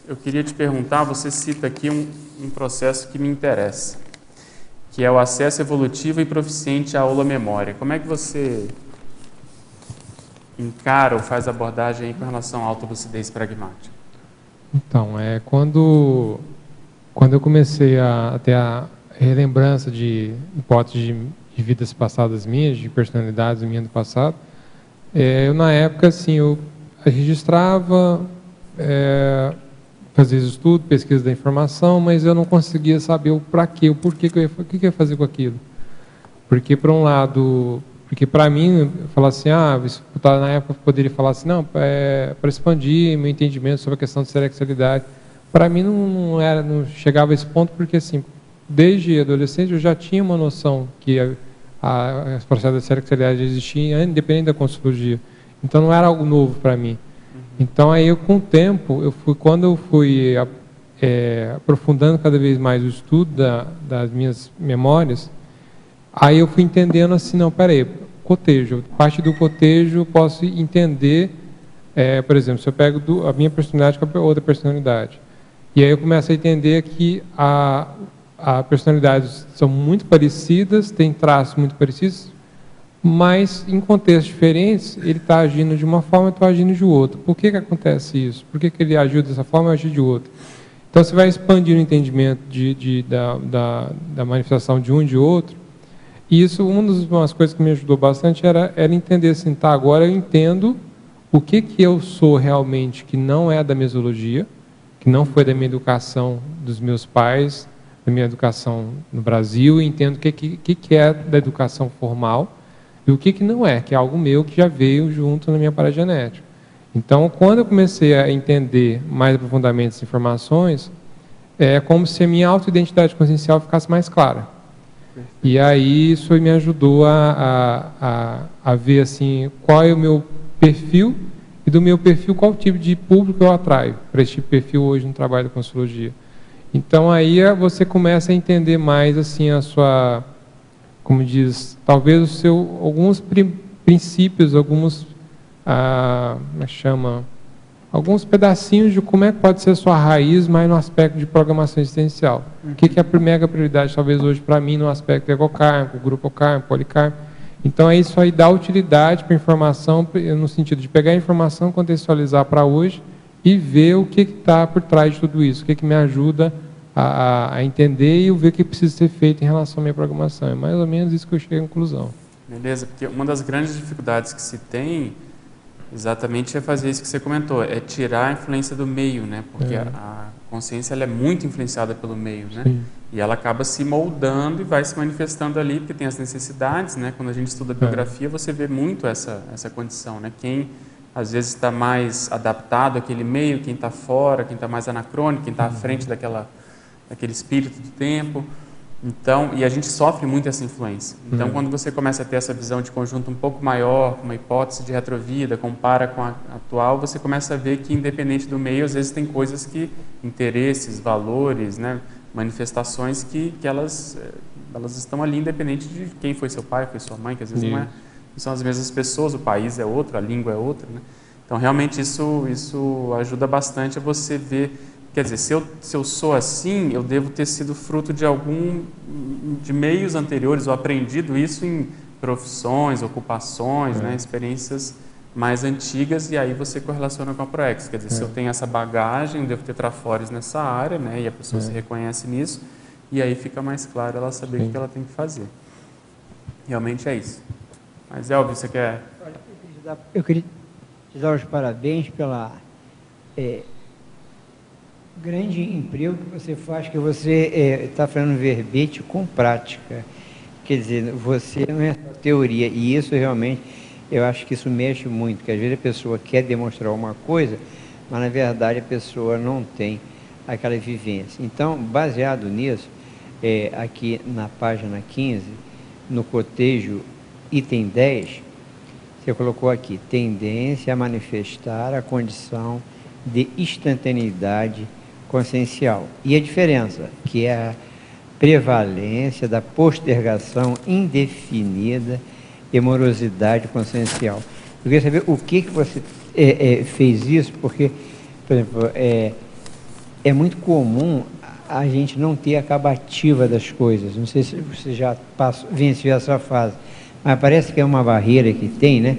Eu queria te perguntar, você cita aqui um processo que me interessa, que é o acesso evolutivo e proficiente à aula-memória. Como é que você encara ou faz abordagem aí com relação à autolucidez pragmática? Então, quando eu comecei a ter a relembrança de hipóteses de vidas passadas minhas, de personalidades minhas do passado, eu na época, assim, eu registrava, fazia estudo, pesquisa da informação, mas eu não conseguia saber o para quê, o porquê que o que eu ia fazer com aquilo. Porque, por um lado, porque para mim, eu falar assim, na época eu poderia falar assim, não, para expandir meu entendimento sobre a questão de sexualidade. Para mim não chegava a esse ponto, porque assim, desde adolescente eu já tinha uma noção que as processos da sexualidade existiam, independente da consciologia. Então não era algo novo para mim. Então aí com o tempo, quando eu fui aprofundando cada vez mais o estudo das minhas memórias, aí eu fui entendendo assim, não, peraí, cotejo, parte do cotejo eu posso entender, por exemplo, se eu pego a minha personalidade com a outra personalidade, e aí eu começo a entender que as personalidades são muito parecidas, têm traços muito parecidos, mas em contextos diferentes, ele está agindo de uma forma e eu estou agindo de outra. Por que acontece isso? Por que ele agiu dessa forma e eu agi de outra? Então você vai expandindo o entendimento da manifestação de um e de outro. E isso, uma das coisas que me ajudou bastante era entender assim, tá, agora eu entendo o que eu sou realmente que não é da mesologia, que não foi da minha educação dos meus pais, da minha educação no Brasil, e entendo o que é da educação formal e o que não é, que é algo meu que já veio junto na minha paragenética. Então, quando eu comecei a entender mais profundamente essas informações, é como se a minha autoidentidade consciencial ficasse mais clara. E aí isso me ajudou a ver assim, qual é o meu perfil, e do meu perfil qual tipo de público eu atraio para esse tipo de perfil hoje no trabalho da consciologia. Então aí você começa a entender mais assim a sua, como diz, talvez alguns princípios, alguns alguns pedacinhos de como é que pode ser a sua raiz, mais no aspecto de programação existencial. O que é a mega prioridade, talvez hoje para mim, no aspecto egocármico, grupocármico, policármico. Então, isso aí dá utilidade para a informação, no sentido de pegar a informação, contextualizar para hoje e ver o que está por trás de tudo isso, o que me ajuda a entender e ver o que precisa ser feito em relação à minha programação. É mais ou menos isso que eu cheguei à conclusão. Beleza, porque uma das grandes dificuldades que se tem exatamente é fazer isso que você comentou, é tirar a influência do meio, né? Porque a consciência ela é muito influenciada pelo meio, né? Sim. E ela acaba se moldando e vai se manifestando ali, porque tem as necessidades, né? Quando a gente estuda a biografia, você vê muito essa condição, né? Quem às vezes está mais adaptado àquele meio, quem está fora, quem está mais anacrônico, quem está à frente daquele espírito do tempo. Então, e a gente sofre muito essa influência. Então, quando você começa a ter essa visão de conjunto um pouco maior, com uma hipótese de retrovida, compara com a atual, você começa a ver que, independente do meio, às vezes tem coisas que, interesses, valores, né, manifestações que elas estão ali, independente de quem foi seu pai, foi sua mãe, que às vezes não são as mesmas pessoas, o país é outro, a língua é outra, né? Então, realmente, isso ajuda bastante a você ver. Quer dizer, se eu sou assim, eu devo ter sido fruto de meios anteriores, ou aprendido isso em profissões, ocupações, né, experiências mais antigas, e aí você correlaciona com a Proex. Quer dizer, se eu tenho essa bagagem, eu devo ter trafores nessa área, né, e a pessoa se reconhece nisso, e aí fica mais claro ela saber o que ela tem que fazer. Realmente é isso. Mas, Elvio, você quer... Eu queria te dar os parabéns pela... grande emprego que você faz, que você está falando verbete com prática. Quer dizer, você não é teoria, e isso realmente, eu acho que isso mexe muito, que às vezes a pessoa quer demonstrar uma coisa, mas na verdade a pessoa não tem aquela vivência. Então, baseado nisso, aqui na página 15, no cotejo, item 10, Você colocou aqui, tendência a manifestar a condição de instantaneidade consciencial. E a diferença, que é a prevalência da postergação indefinida e morosidade consciencial. Eu queria saber o que você fez isso, porque, por exemplo, é muito comum a gente não ter a acabativa das coisas. Não sei se você já venceu essa fase, mas parece que é uma barreira que tem, né?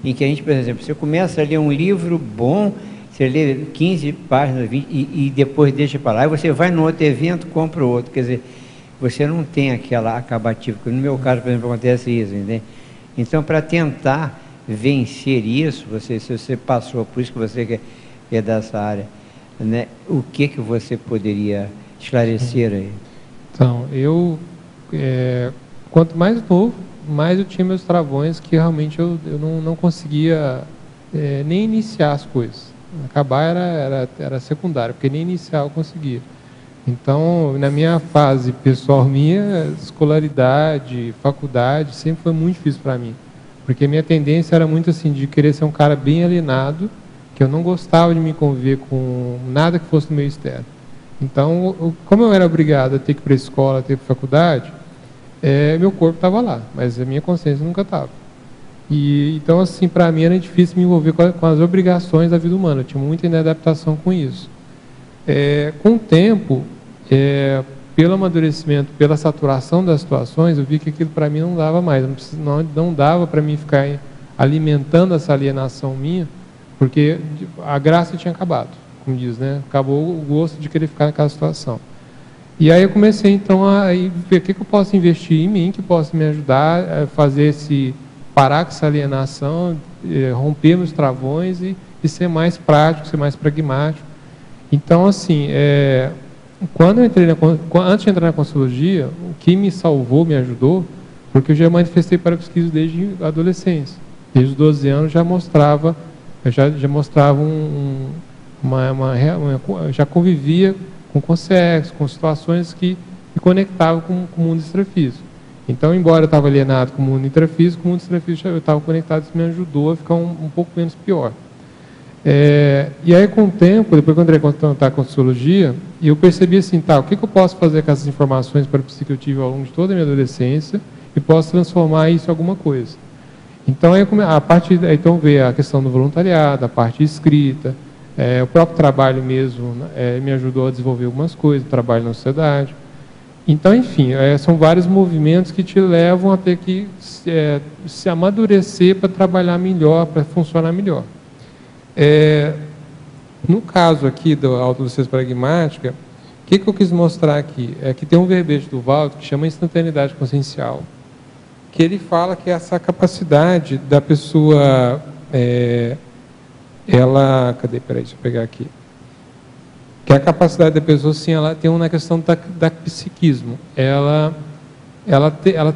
Em que a gente, por exemplo, você começa a ler um livro bom, você lê 15 páginas, 20, e depois deixa para lá, e você vai no outro evento, compra outro. Quer dizer, você não tem aquela acabativa, porque no meu caso, por exemplo, acontece isso, entende? Então, para tentar vencer isso, se você passou, por isso que você que é dessa área, né? O que você poderia esclarecer aí? Então, quanto mais novo, mais eu tinha meus travões que realmente eu não conseguia nem iniciar as coisas. Acabar era secundário, porque nem iniciar eu conseguia. Então, na minha fase pessoal minha, escolaridade, faculdade, sempre foi muito difícil para mim. Porque a minha tendência era muito assim, de querer ser um cara bem alienado, que eu não gostava de me conviver com nada que fosse no meio externo. Então, como eu era obrigado a ter que ir para a escola, a ter que ir para a faculdade, meu corpo estava lá, mas a minha consciência nunca estava. Então, assim, para mim era difícil me envolver com as obrigações da vida humana. Eu tinha muita inadaptação com isso. Com o tempo, pelo amadurecimento, pela saturação das situações, eu vi que aquilo para mim não dava mais. Não dava para mim ficar alimentando essa alienação minha, porque a graça tinha acabado, como diz, né? Acabou o gosto de querer ficar naquela situação. E aí eu comecei, então, a ver o que eu posso investir em mim, que possa me ajudar a fazer parar com essa alienação, romper meus travões e ser mais prático, ser mais pragmático. Então, assim, antes de entrar na Consciologia, o que me salvou, me ajudou, porque eu já manifestei parapsiquismo desde a adolescência. Desde os 12 anos já mostrava já convivia com consciência, com situações que me conectavam com o mundo extrafísico. Então, embora eu estava alienado com o mundo intrafísico, o mundo extrafísico eu estava conectado, isso me ajudou a ficar um pouco menos pior. E aí, com o tempo, depois que eu entrei em contato com a Consciologia, eu percebi assim, o que eu posso fazer com essas informações parapsíquicas que eu tive ao longo de toda a minha adolescência e posso transformar isso em alguma coisa. Então, então veio a questão do voluntariado, a parte escrita, o próprio trabalho mesmo me ajudou a desenvolver algumas coisas, trabalho na sociedade. Então, enfim, são vários movimentos que te levam a ter que se amadurecer para trabalhar melhor, para funcionar melhor. No caso aqui da autolucidez pragmática, o que eu quis mostrar aqui? É que tem um verbete do Valdo que chama instantaneidade consciencial, que ele fala que essa capacidade da pessoa, deixa eu pegar aqui. Que a capacidade da pessoa, sim, ela tem uma questão da psiquismo. Ela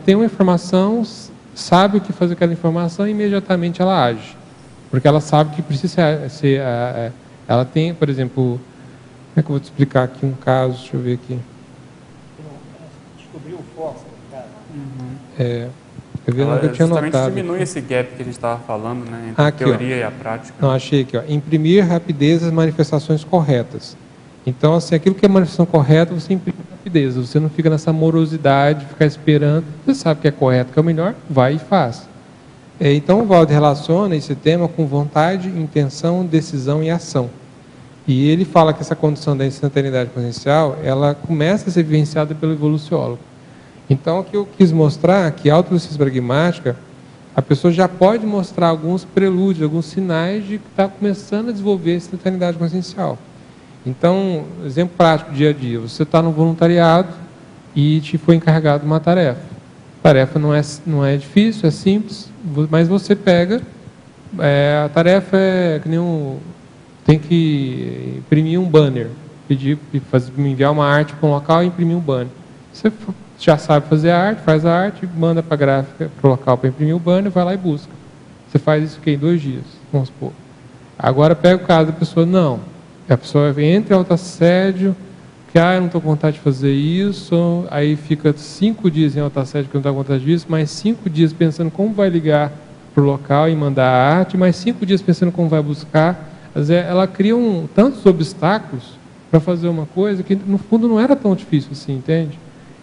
tem uma informação, sabe o que fazer com aquela informação e imediatamente ela age. Porque ela sabe que precisa ser... ela tem, por exemplo... Como é que eu vou te explicar aqui um caso? Deixa eu ver aqui. Descobriu o fósforo, cara. Eu tinha notado. Diminui esse gap que a gente estava falando, né, entre aqui, a teoria e a prática. Não, achei aqui, imprimir rapidez as manifestações corretas. Então, assim, aquilo que é manifestação correta, você imprime rapidez. Você não fica nessa morosidade, ficar esperando. Você sabe que é correto, que é o melhor, vai e faz. Então, o Valdo relaciona esse tema com vontade, intenção, decisão e ação. E ele fala que essa condição da instantaneidade consciencial, ela começa a ser vivenciada pelo evoluciólogo. Então, o que eu quis mostrar, que a autolucidez pragmática, a pessoa já pode mostrar alguns prelúdios, alguns sinais de que está começando a desenvolver a instantaneidade consciencial. Então, exemplo prático, dia a dia, você está no voluntariado e te foi encarregado uma tarefa. A tarefa não é difícil, é simples, mas você pega, a tarefa é que nem tem que imprimir um banner, me enviar uma arte para um local e imprimir um banner. Você já sabe fazer a arte, faz a arte, manda para a gráfica, para o local para imprimir o banner, vai lá e busca. Você faz isso em 2 dias, vamos supor. Agora pega o caso da pessoa, não. A pessoa entra em autoassédio, que eu não estou com vontade de fazer isso, aí fica 5 dias em autoassédio que eu não estou com vontade disso, mais 5 dias pensando como vai ligar para o local e mandar a arte, mas 5 dias pensando como vai buscar. Às vezes, ela cria tantos obstáculos para fazer uma coisa que, no fundo, não era tão difícil assim, entende?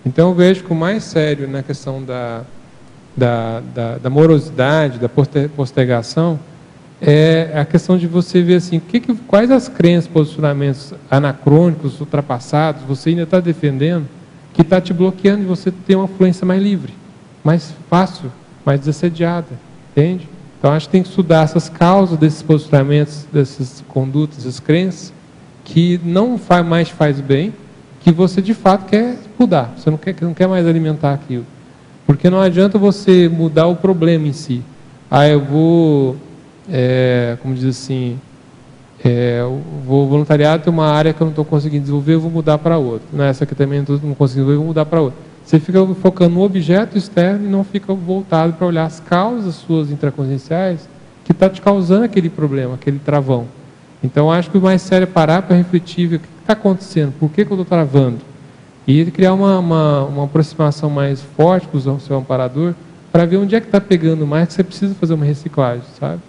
Então, eu vejo que o mais sério na questão da morosidade, da postergação, é a questão de você ver assim, quais as crenças, posicionamentos anacrônicos, ultrapassados, você ainda está defendendo, que está te bloqueando de você ter uma fluência mais livre, mais fácil, mais desassediada, entende? Então, acho que tem que estudar essas causas desses posicionamentos, dessas condutas, dessas crenças, que não mais faz bem, que você de fato quer mudar, você não quer mais alimentar aquilo. Porque não adianta você mudar o problema em si. Eu vou, como diz assim, vou voluntariado, tem uma área que eu não estou conseguindo desenvolver, eu vou mudar para outra. Nessa aqui também não estou conseguindo desenvolver, eu vou mudar para outra. Você fica focando no objeto externo e não fica voltado para olhar as causas suas intraconscienciais que está te causando aquele problema, aquele travão. Então, acho que o mais sério é parar para refletir, ver o que está acontecendo, por que eu estou travando. E criar uma aproximação mais forte com o seu amparador para ver onde é que está pegando mais, que você precisa fazer uma reciclagem, sabe?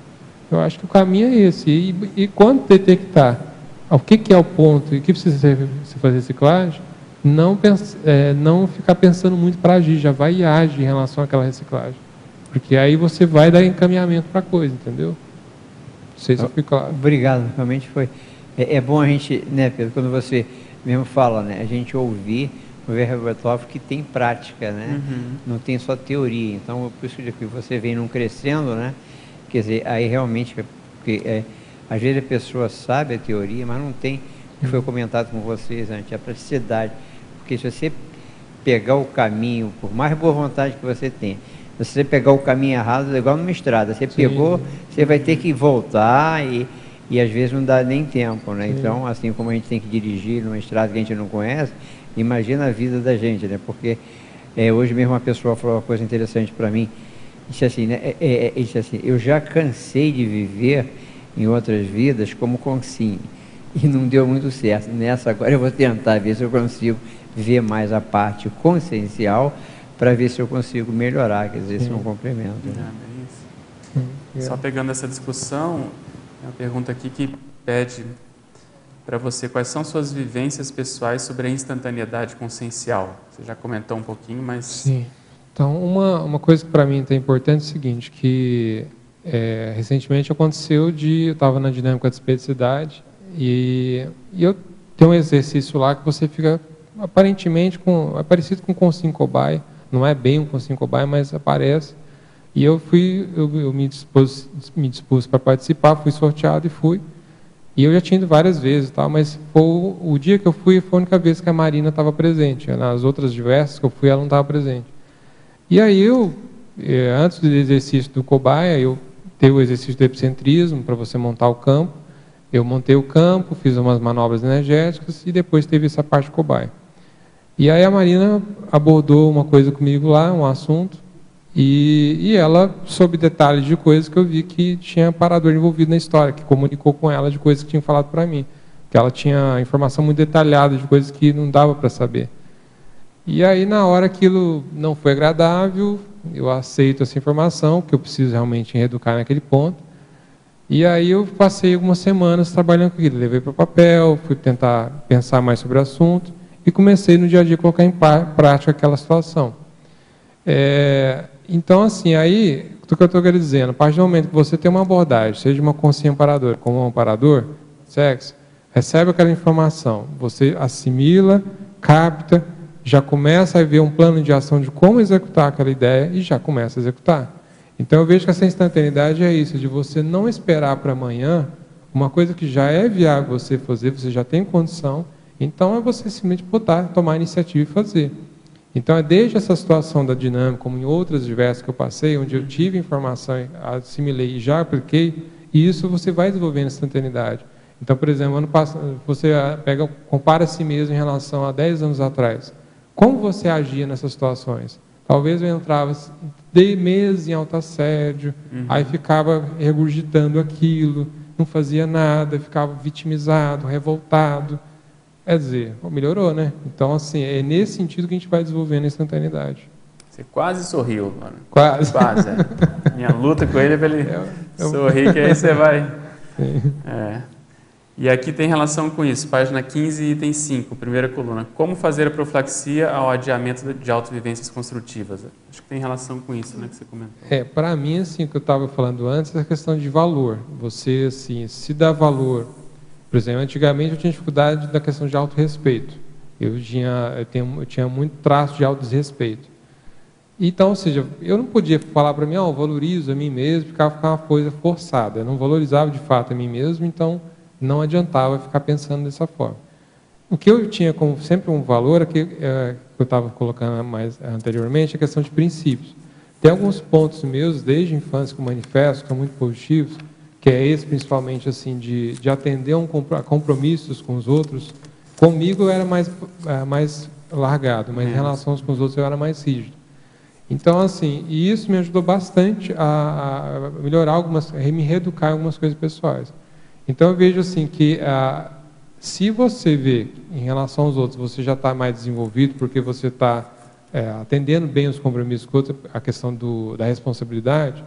Eu acho que o caminho é esse. E quando detectar o que é o ponto e o que precisa se fazer reciclagem, não ficar pensando muito para agir, já vai e age em relação àquela reciclagem. Porque aí você vai dar encaminhamento para a coisa, entendeu? Não sei se ficou claro. Obrigado, realmente foi. É bom a gente, né, Pedro, quando você mesmo fala, né, a gente ouvir o Verbertoff que tem prática, né? Não tem só teoria. Então, por isso que você vem não crescendo, né? Quer dizer, aí realmente, porque às vezes a pessoa sabe a teoria, mas não tem, que foi comentado com vocês antes, a praticidade. Porque se você pegar o caminho, por mais boa vontade que você tenha, se você pegar o caminho errado, é igual numa estrada. Você pegou, você vai ter que voltar e às vezes não dá nem tempo, né? Sim. Então, assim como a gente tem que dirigir numa estrada que a gente não conhece, imagina a vida da gente, né? Porque hoje mesmo uma pessoa falou uma coisa interessante para mim, disse assim, né? Disse assim, eu já cansei de viver em outras vidas como Consigne e não deu muito certo. Nessa agora eu vou tentar ver se eu consigo ver mais a parte consciencial para ver se eu consigo melhorar, quer dizer, esse é um complemento. Né? Só pegando essa discussão, uma pergunta aqui que pede para você quais são suas vivências pessoais sobre a instantaneidade consciencial. Você já comentou um pouquinho, mas... Sim. Então, uma coisa que para mim é importante é o seguinte, que recentemente aconteceu eu estava na dinâmica de especificidade e eu tenho um exercício lá que você fica aparentemente parecido com o Consigne Cobaia, não é bem um Consigne Cobaia, mas aparece. E eu me dispus para participar, fui sorteado e fui. E eu já tinha ido várias vezes, tá? Mas o dia que eu fui foi a única vez que a Marina estava presente. Nas outras diversas que eu fui, ela não estava presente. E aí antes do exercício do cobaia, eu teve o exercício do epicentrismo para você montar o campo. Eu montei o campo, fiz umas manobras energéticas e depois teve essa parte cobaia. E aí a Marina abordou uma coisa comigo lá, um assunto, e ela soube detalhes de coisas que eu vi que tinha parador envolvido na história, que comunicou com ela de coisas que tinham falado para mim, que ela tinha informação muito detalhada de coisas que não dava para saber. E aí, na hora aquilo não foi agradável, eu aceito essa informação, que eu preciso realmente reeducar naquele ponto. E aí eu passei algumas semanas trabalhando com aquilo, levei para o papel, fui tentar pensar mais sobre o assunto e comecei no dia a dia a colocar em prática aquela situação. Então, assim, aí, o que eu estou dizendo, a partir do momento que você tem uma abordagem, seja uma consciência amparadora como um amparador, sexo, recebe aquela informação, você assimila, capta, já começa a ver um plano de ação de como executar aquela ideia e já começa a executar. Então, eu vejo que essa instantaneidade é isso, de você não esperar para amanhã uma coisa que já é viável você fazer, você já tem condição, então é você simplesmente tomar a iniciativa e fazer. Então, é desde essa situação da dinâmica, como em outras diversas que eu passei, onde eu tive informação, assimilei e já apliquei, e isso você vai desenvolvendo instantaneidade. Então, por exemplo, ano passado, você compara a si mesmo em relação a 10 anos atrás. Como você agia nessas situações? Talvez eu entrava de meses em alto assédio, aí ficava regurgitando aquilo, não fazia nada, ficava vitimizado, revoltado. Quer dizer, melhorou, né? Então, assim, é nesse sentido que a gente vai desenvolvendo a instantaneidade. Você quase sorriu, mano. Quase. Quase, é. Minha luta com ele é para ele sorrir, que aí você vai... E aqui tem relação com isso, página 15, item 5, primeira coluna. Como fazer a profilaxia ao adiamento de autovivências construtivas? Acho que tem relação com isso, né, que você comentou. Para mim, assim, o que eu estava falando antes, é a questão de valor. Você, assim, se dá valor... Por exemplo, antigamente eu tinha dificuldade da questão de autorrespeito. Eu tinha muito traço de autodesrespeito. Então, ou seja, eu não podia falar para mim, eu valorizo a mim mesmo, ficava uma coisa forçada. Eu não valorizava de fato a mim mesmo, então não adiantava ficar pensando dessa forma. O que eu tinha como sempre um valor, que eu estava colocando mais anteriormente, é a questão de princípios. Tem alguns pontos meus, desde a infância, que eu manifesto, que são muito positivos, que é esse principalmente assim, de atender a compromissos com os outros. Comigo eu era mais largado, mas em relação com os outros eu era mais rígido. Então, assim, e isso me ajudou bastante a melhorar me reeducar em algumas coisas pessoais. Então, eu vejo assim que se você vê, em relação aos outros, você já está mais desenvolvido, porque você está atendendo bem os compromissos com outros, a questão da responsabilidade,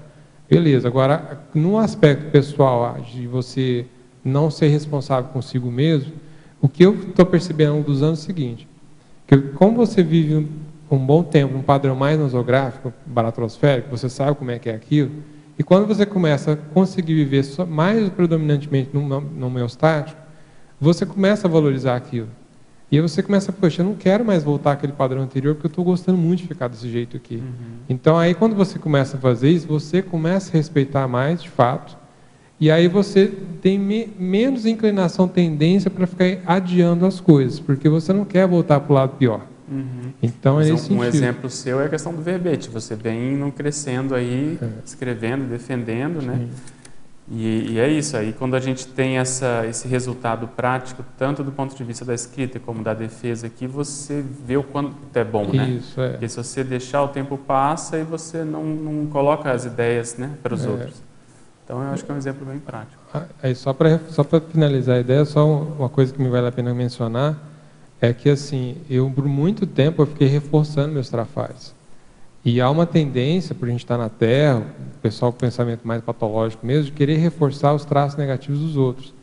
beleza. Agora, no aspecto pessoal, de você não ser responsável consigo mesmo, o que eu estou percebendo ao longo dos anos é o seguinte, que como você vive um bom tempo, um padrão mais nosográfico, baratrosférico, você sabe como é que é aquilo, e quando você começa a conseguir viver mais predominantemente no homeostático, você começa a valorizar aquilo. E aí você começa, poxa, eu não quero mais voltar àquele padrão anterior, porque eu estou gostando muito de ficar desse jeito aqui. Então, aí quando você começa a fazer isso, você começa a respeitar mais, de fato, e aí você tem menos inclinação, tendência para ficar adiando as coisas, porque você não quer voltar para o lado pior. Então, é nesse sentido. Exemplo seu é a questão do verbete. Você vem crescendo aí, escrevendo, defendendo, né? E é isso. Aí, quando a gente tem esse resultado prático, tanto do ponto de vista da escrita como da defesa aqui, você vê o quanto é bom, né? Isso, Porque se você deixar, o tempo passa e você não coloca as ideias, né, para os outros. Então, eu acho que é um exemplo bem prático. Aí, só para finalizar a ideia, só uma coisa que me vale a pena mencionar, é que, assim, por muito tempo eu fiquei reforçando meus trafares. E há uma tendência, por a gente estar na Terra, o pessoal com pensamento mais patológico mesmo, de querer reforçar os traços negativos dos outros.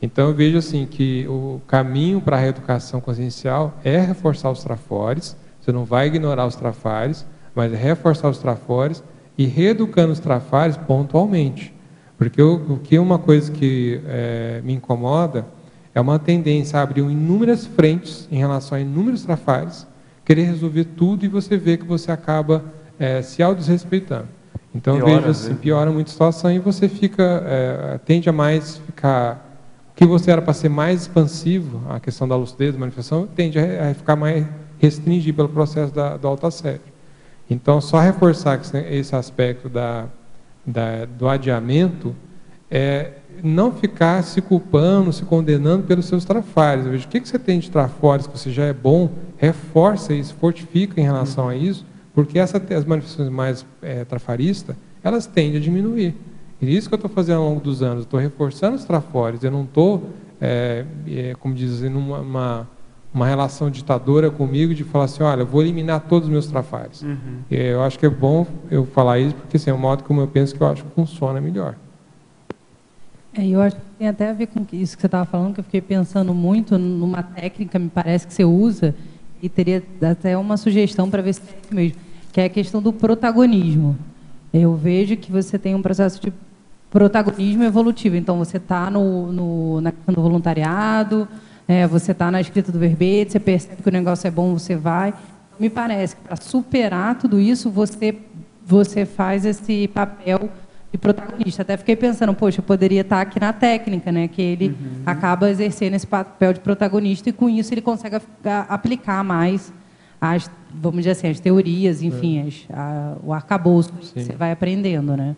Então, eu vejo assim que o caminho para a reeducação consciencial é reforçar os trafores. Você não vai ignorar os trafares, mas é reforçar os trafores e reeducando os trafares pontualmente. Porque o que é uma coisa que me incomoda é uma tendência a abrir inúmeras frentes em relação a inúmeros trafares, querer resolver tudo e você vê que você acaba se autodesrespeitando. Então, eu vejo assim, piora muito a situação e você tende a mais ficar... O que você era para ser mais expansivo, a questão da lucidez, da manifestação, tende a ficar mais restringido pelo processo do autoassédio. Então, só reforçar esse aspecto do adiamento não ficar se culpando, se condenando pelos seus trafares. Eu vejo o que você tem de trafores que você já é bom, reforça isso, fortifica em relação a isso, porque as manifestações mais trafaristas, elas tendem a diminuir. E isso que eu estou fazendo ao longo dos anos, eu estou reforçando os trafores, eu não estou, como dizem, numa relação ditadora comigo de falar assim, olha, eu vou eliminar todos os meus trafares. Eu acho que é bom eu falar isso, porque assim, é um modo como eu penso que eu acho que funciona melhor. Eu acho que tem até a ver com isso que você estava falando, que eu fiquei pensando muito numa técnica, me parece, que você usa, e teria até uma sugestão para ver se é isso mesmo, que é a questão do protagonismo. Eu vejo que você tem um processo de protagonismo evolutivo, então você está na questão do voluntariado, você está na escrita do verbete, você percebe que o negócio é bom, você vai. Me parece que para superar tudo isso, você faz esse papel de protagonista. Até fiquei pensando, poxa, eu poderia estar aqui na técnica, né? Que ele acaba exercendo esse papel de protagonista e com isso ele consegue aplicar mais vamos dizer assim, as teorias, enfim, o arcabouço que você vai aprendendo, né?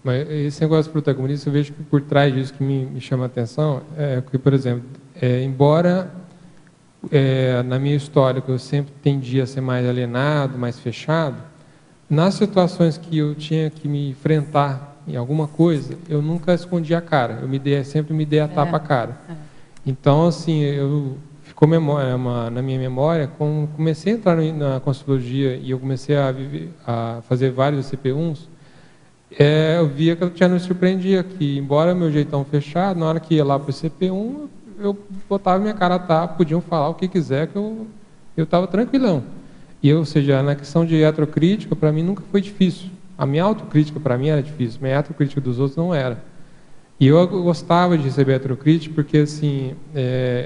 Mas esse negócio de protagonista, eu vejo que por trás disso que me chama a atenção é que, por exemplo, embora na minha história que eu sempre tendia a ser mais alienado, mais fechado, nas situações que eu tinha que me enfrentar em alguma coisa, eu nunca escondi a cara, sempre me dei a tapa a cara. Então, assim, na minha memória, quando comecei a entrar na Conscienciologia e eu comecei a fazer vários CP1s, eu via que eu já não me surpreendia, que embora meu jeitão fechado, na hora que ia lá para o CP1, eu botava minha cara a tapa, podiam falar o que quiser, que eu estava tranquilão. E, ou seja, na questão de heterocrítica, para mim nunca foi difícil. A minha autocrítica para mim era difícil, mas a heterocrítica dos outros não era. E eu gostava de receber heterocrítica porque, assim,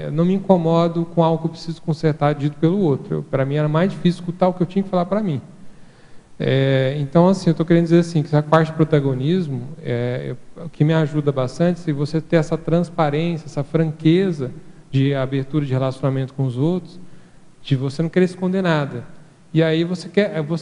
eu não me incomodo com algo que eu preciso consertar dito pelo outro. Para mim era mais difícil escutar o que eu tinha que falar para mim. Então, assim, eu estou querendo dizer assim, que essa parte de protagonismo, o que me ajuda bastante, se você ter essa transparência, essa franqueza de abertura de relacionamento com os outros, de você não querer esconder nada. E aí você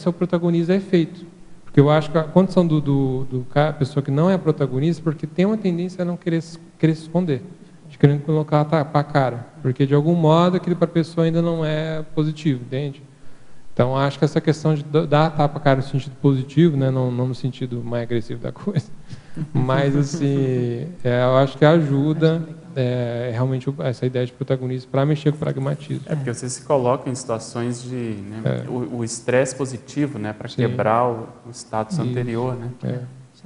o protagonista é feito. Porque eu acho que a condição da pessoa que não é protagonista, porque tem uma tendência a não querer se esconder, de querer colocar para a cara, porque de algum modo aquilo para a pessoa ainda não é positivo, entende? Então acho que essa questão de dar a tapa a cara no sentido positivo, né, não no sentido mais agressivo da coisa, mas assim, eu acho que ajuda realmente essa ideia de protagonismo para mexer com o pragmatismo. Porque você se coloca em situações de o estresse positivo, né, para quebrar o status anterior, né,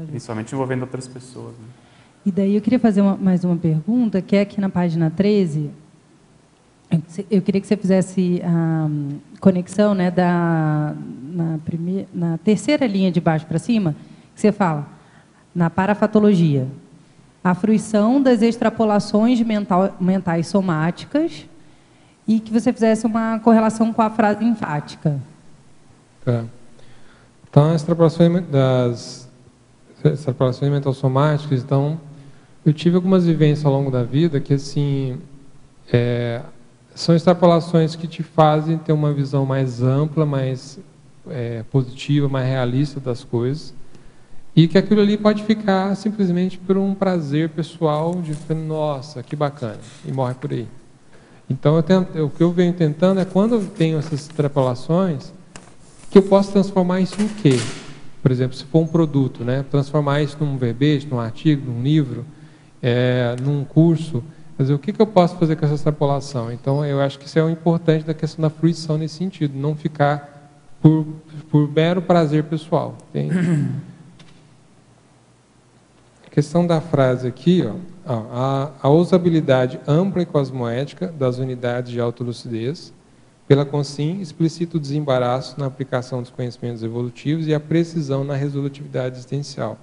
principalmente envolvendo outras pessoas. Né. E daí eu queria fazer mais uma pergunta, que é aqui na página 13. Eu queria que você fizesse a conexão, né, na terceira linha de baixo para cima, que você fala, na parafatologia, a fruição das extrapolações mentais somáticas, e que você fizesse uma correlação com a frase enfática. Tá. Então, as extrapolações mental-somáticas, então, eu tive algumas vivências ao longo da vida que, assim, são extrapolações que te fazem ter uma visão mais ampla, mais positiva, mais realista das coisas, e que aquilo ali pode ficar simplesmente por um prazer pessoal de nossa, que bacana, e morre por aí. Então, o que eu venho tentando é, quando eu tenho essas extrapolações, que eu posso transformar isso em quê? Por exemplo, se for um produto, né, transformar isso num verbete, num artigo, num livro, num curso. Quer dizer, o que eu posso fazer com essa extrapolação? Então, eu acho que isso é o importante da questão da fruição nesse sentido, não ficar por mero prazer pessoal. Entende? A questão da frase aqui, a usabilidade ampla e cosmoética das unidades de autolucidez, pela Consciem, explicita o desembaraço na aplicação dos conhecimentos evolutivos e a precisão na resolutividade existencial.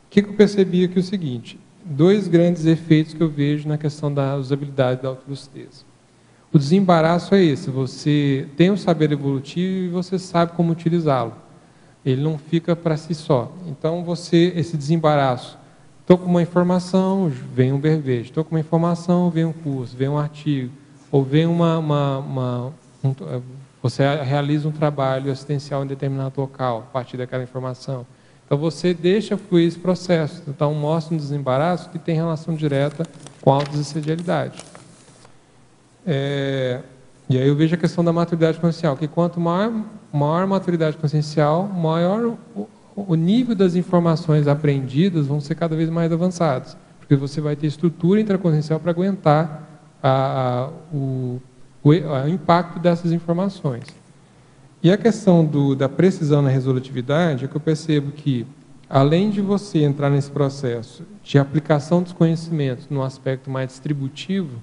O que eu percebi aqui é o seguinte: dois grandes efeitos que eu vejo na questão da usabilidade da autolucidez. O desembaraço é esse: você tem um saber evolutivo e você sabe como utilizá-lo. Ele não fica para si só. Então, esse desembaraço, estou com uma informação, vem um verbete. Estou com uma informação, vem um curso, vem um artigo. Ou vem você realiza um trabalho assistencial em determinado local, a partir daquela informação. Então, você deixa fluir esse processo. Então, mostra um desembaraço que tem relação direta com a autodesejabilidade. E aí eu vejo a questão da maturidade consciencial, que quanto maior a maturidade consciencial, maior o nível das informações aprendidas vão ser cada vez mais avançados, porque você vai ter estrutura intraconsciencial para aguentar o impacto dessas informações. E a questão da precisão na resolutividade é que eu percebo que, além de você entrar nesse processo de aplicação dos conhecimentos no aspecto mais distributivo,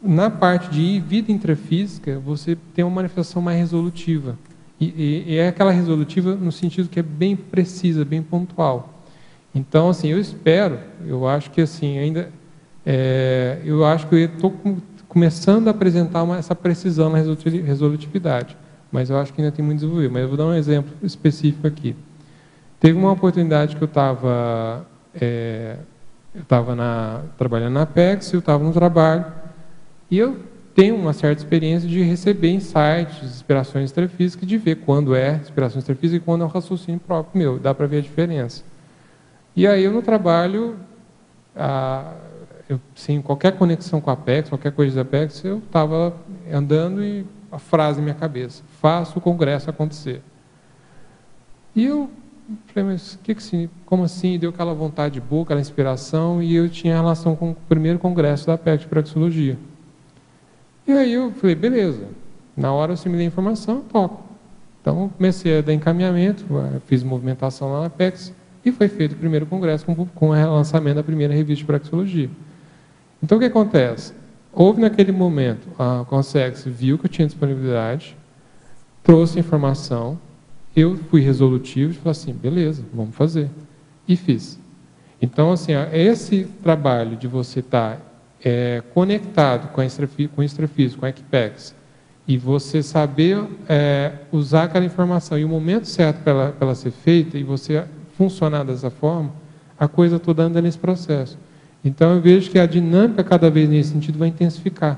na parte de vida intrafísica, você tem uma manifestação mais resolutiva. E é aquela resolutiva no sentido que é bem precisa, bem pontual. Então, assim, eu acho que assim, ainda... eu acho que eu estou começando a apresentar essa precisão na resolutividade, mas eu acho que ainda tem muito a desenvolver. Mas eu vou dar um exemplo específico aqui. Teve uma oportunidade que eu estava trabalhando na Apex, eu estava no trabalho, e eu tenho uma certa experiência de receber insights, inspirações extrafísicas, de ver quando é inspiração extrafísica e quando é um raciocínio próprio meu, dá para ver a diferença. E aí eu no trabalho... sem qualquer conexão com a Apex, qualquer coisa da Apex, eu estava andando e a frase na minha cabeça: faça o congresso acontecer. E eu falei, mas como assim? Deu aquela vontade boa, aquela inspiração, e eu tinha relação com o primeiro congresso da Apex de Praxeologia. E aí eu falei, beleza, na hora você me dá informação, eu toco. Então, comecei a dar encaminhamento, fiz movimentação lá na Apex, e foi feito o primeiro congresso com o lançamento da primeira revista de praxeologia. Então, o que acontece? Houve naquele momento, a Consex viu que eu tinha disponibilidade, trouxe informação, eu fui resolutivo e falei assim, beleza, vamos fazer. E fiz. Então, assim, esse trabalho de você estar conectado com o extrafísico, com a Equipex, e você saber usar aquela informação e o momento certo para ela ser feita, e você funcionar dessa forma, a coisa toda anda nesse processo. Então, eu vejo que a dinâmica, cada vez nesse sentido, vai intensificar.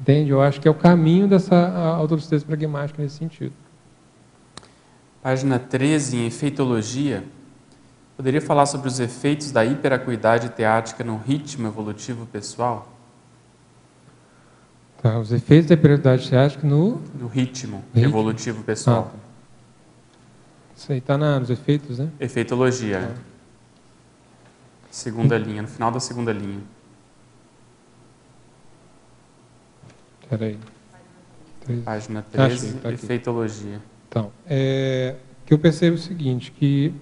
Entende? Eu acho que é o caminho dessa autolucidez pragmática nesse sentido. Página 13, em efeitologia, poderia falar sobre os efeitos da hiperacuidade teática no ritmo evolutivo pessoal? Tá, os efeitos da hiperacuidade teática no ritmo evolutivo pessoal. Isso aí está nos efeitos, né? Efeitologia. Segunda linha, no final da segunda linha. Espera aí. Página 13, tá efeitologia. Então, que eu percebo o seguinte, que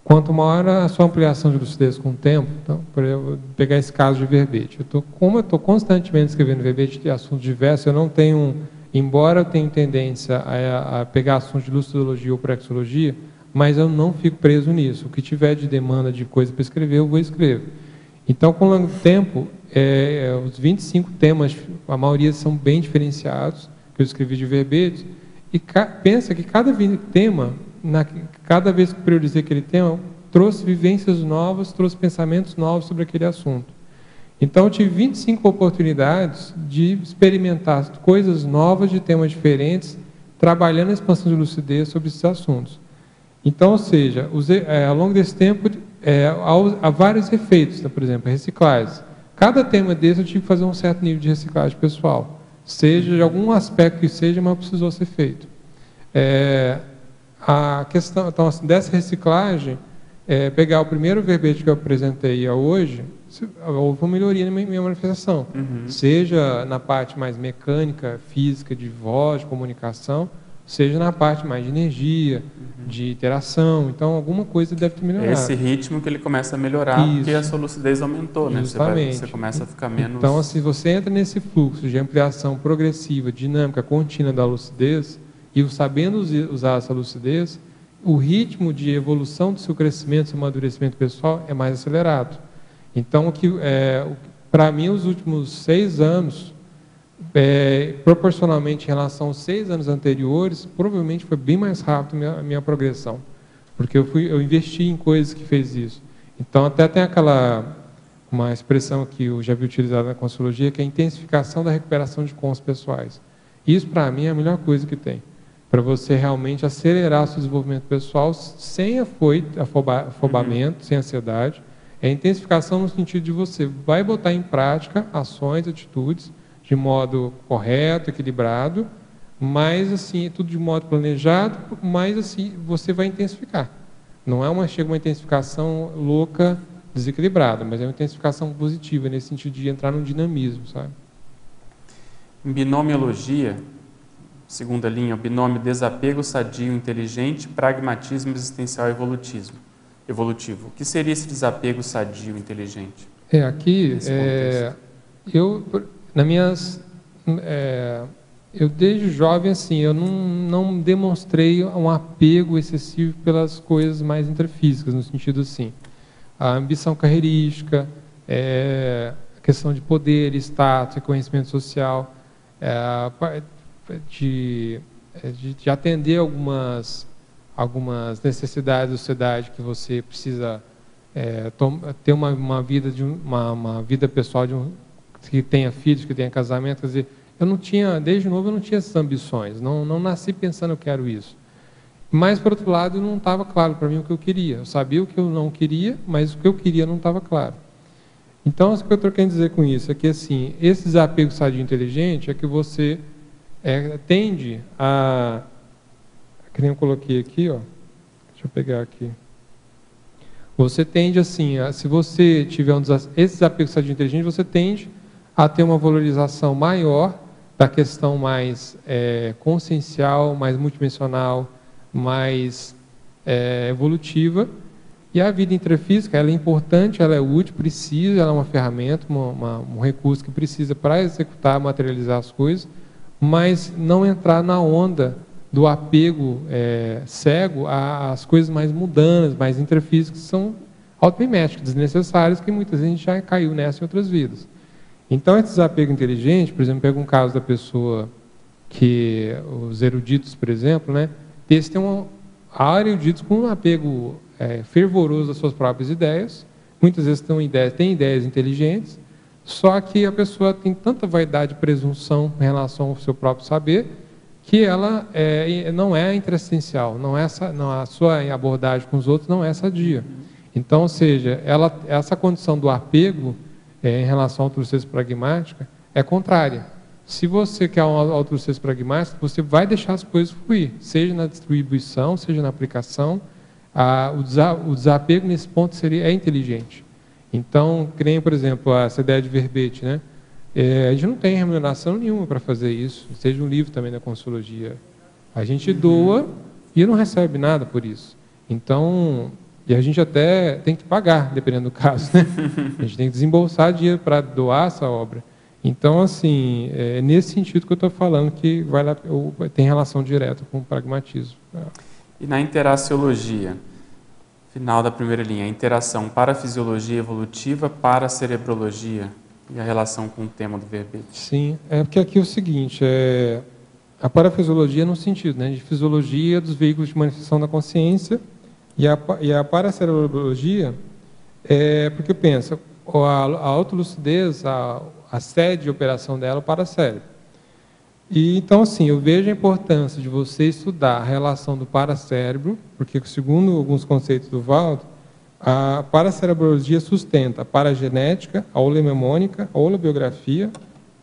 quanto maior a sua ampliação de lucidez com o tempo, então, por exemplo, pegar esse caso de verbete. Como eu estou constantemente escrevendo verbete de assuntos diversos, eu não tenho, embora eu tenha tendência a pegar assuntos de lucidologia ou praxeologia, mas eu não fico preso nisso. O que tiver de demanda de coisa para escrever, eu vou escrever. Então, com o longo tempo, os 25 temas, a maioria são bem diferenciados, que eu escrevi de verbete, e pensa que cada tema, cada vez que priorizei aquele tema, trouxe vivências novas, trouxe pensamentos novos sobre aquele assunto. Então, eu tive 25 oportunidades de experimentar coisas novas, de temas diferentes, trabalhando a expansão de lucidez sobre esses assuntos. Então, ou seja, ao longo desse tempo, há vários efeitos, né? Por exemplo, reciclagem. Cada tema desse eu tive que fazer um certo nível de reciclagem pessoal. Seja de algum aspecto que seja, mas precisou ser feito. A questão então, assim, dessa reciclagem, pegar o primeiro verbete que eu apresentei a hoje, houve uma melhoria na minha manifestação. Seja na parte mais mecânica, física, de voz, de comunicação, seja na parte mais de energia, de interação. Então, alguma coisa deve ter melhorado. É esse ritmo que ele começa a melhorar, porque a sua lucidez aumentou, né? Você começa a ficar menos... Então, se você entra nesse fluxo de ampliação progressiva, dinâmica, contínua da lucidez, e sabendo usar essa lucidez, o ritmo de evolução do seu crescimento, seu amadurecimento pessoal é mais acelerado. Então, para mim, os últimos 6 anos... proporcionalmente em relação aos 6 anos anteriores, provavelmente foi bem mais rápido a minha progressão, porque eu investi em coisas que fez isso. Então, até tem uma expressão que eu já vi utilizada na Consciologia, que é a intensificação da recuperação de cons pessoais. Isso, para mim, é a melhor coisa que tem, para você realmente acelerar o seu desenvolvimento pessoal sem afobamento, sem ansiedade. É a intensificação no sentido de você vai botar em prática ações, atitudes, de modo correto, equilibrado, mas assim, tudo de modo planejado, mas assim, você vai intensificar. Não chega uma intensificação louca, desequilibrada, mas é uma intensificação positiva, nesse sentido de entrar num dinamismo, sabe? Em binomiologia, segunda linha, o binômio desapego sadio inteligente, pragmatismo existencial evolutivo. O que seria esse desapego sadio inteligente? Aqui, eu desde jovem, assim, eu não demonstrei um apego excessivo pelas coisas mais intrafísicas, no sentido assim, a ambição carreirística, a questão de poder, status, reconhecimento social, de atender algumas necessidades da sociedade que você precisa ter uma vida pessoal que tenha filhos, que tenha casamento. Quer dizer, desde novo eu não tinha essas ambições, não nasci pensando eu quero isso. Mas, por outro lado, não estava claro para mim o que eu queria. Eu sabia o que eu não queria, mas o que eu queria não estava claro. Então, o que eu estou querendo dizer com isso é que, assim, esse desapego sadio inteligente é que você tende a... Que nem eu coloquei aqui, ó. Deixa eu pegar aqui. Você tende, assim, se você tiver esse desapego sadio inteligente, você tende a ter uma valorização maior da questão mais consciencial, mais multidimensional, mais evolutiva. E a vida intrafísica, ela é importante, ela é útil, precisa, ela é uma ferramenta, um recurso que precisa para executar, materializar as coisas, mas não entrar na onda do apego cego às coisas mais mundanas, mais intrafísicas, que são automiméticas, desnecessárias, que muitas vezes a gente já caiu nessa em outras vidas. Então, esse desapego inteligente, por exemplo, pega um caso da pessoa que, os eruditos, por exemplo, né, eles têm há eruditos com um apego fervoroso das suas próprias ideias, muitas vezes têm ideias inteligentes, só que a pessoa tem tanta vaidade e presunção em relação ao seu próprio saber, que ela não é interassistencial, a sua abordagem com os outros não é sadia. Então, ou seja, essa condição do apego em relação à autolucidez pragmática é contrária. Se você quer uma autolucidez pragmática, você vai deixar as coisas fluir, seja na distribuição, seja na aplicação. O desapego nesse ponto é inteligente. Então, creio, por exemplo, essa ideia de verbete, né? A gente não tem remuneração nenhuma para fazer isso, seja um livro também da Consciologia. A gente doa e não recebe nada por isso. Então, e a gente até tem que pagar, dependendo do caso, né? A gente tem que desembolsar dinheiro para doar essa obra. Então, assim, é nesse sentido que eu estou falando que tem relação direta com o pragmatismo. E na interaciologia, final da primeira linha, a interação parafisiologia evolutiva para a cerebrologia e a relação com o tema do verbete. Sim, porque aqui é o seguinte, a parafisiologia no sentido, né, de fisiologia dos veículos de manifestação da consciência, e a paracerebrologia porque pensa, a autolucidez, a sede de operação dela é o paracérebro. E então, assim, eu vejo a importância de você estudar a relação do paracérebro, porque, segundo alguns conceitos do Valdo, a paracerebrologia sustenta a paragenética, a holonemônica, a holobiografia,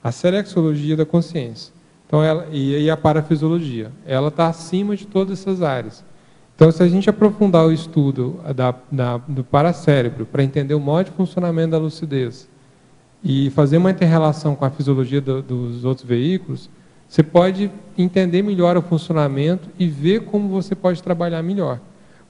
a serexologia da consciência. Então, e a parafisiologia. Ela está acima de todas essas áreas. Então, se a gente aprofundar o estudo do paracérebro para entender o modo de funcionamento da lucidez e fazer uma inter-relação com a fisiologia dos outros veículos, você pode entender melhor o funcionamento e ver como você pode trabalhar melhor.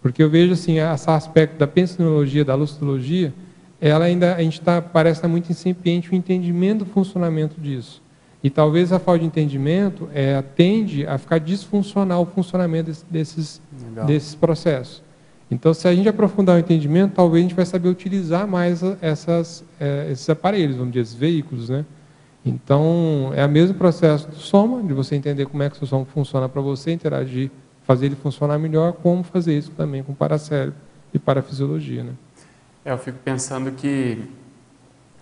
Porque eu vejo assim, esse aspecto da pensinologia, da lucidologia, a gente parece estar muito incipiente o entendimento do funcionamento disso. E talvez a falta de entendimento tende a ficar disfuncional o funcionamento desses processos. Então, se a gente aprofundar o entendimento, talvez a gente vai saber utilizar mais esses aparelhos, vamos dizer, esses veículos, né? Então, é o mesmo processo do soma, de você entender como é que o seu soma funciona para você interagir, fazer ele funcionar melhor, como fazer isso também com o paracérebro e parafisiologia, né? Eu fico pensando que,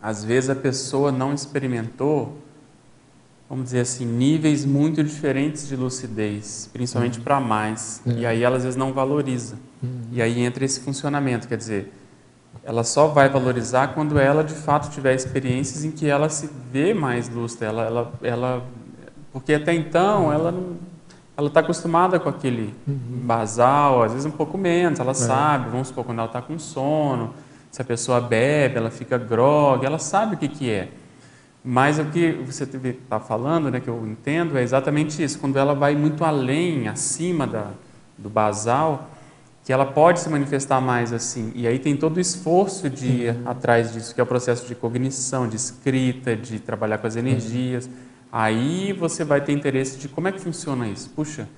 às vezes, a pessoa não experimentou, vamos dizer assim, níveis muito diferentes de lucidez, principalmente para mais, e aí ela, às vezes, não valoriza. E aí entra esse funcionamento, quer dizer, ela só vai valorizar quando ela, de fato, tiver experiências em que ela se vê mais lúcida, porque até então ela está acostumada com aquele basal, às vezes um pouco menos, ela sabe, vamos supor, quando ela está com sono, se a pessoa bebe, ela fica grogue, ela sabe o que é. Mas o que você está falando, né, que eu entendo, é exatamente isso, quando ela vai muito além, acima do basal, que ela pode se manifestar mais assim. E aí tem todo o esforço de ir atrás disso, que é o processo de cognição, de escrita, de trabalhar com as energias. Aí você vai ter interesse de como é que funciona isso. Puxa,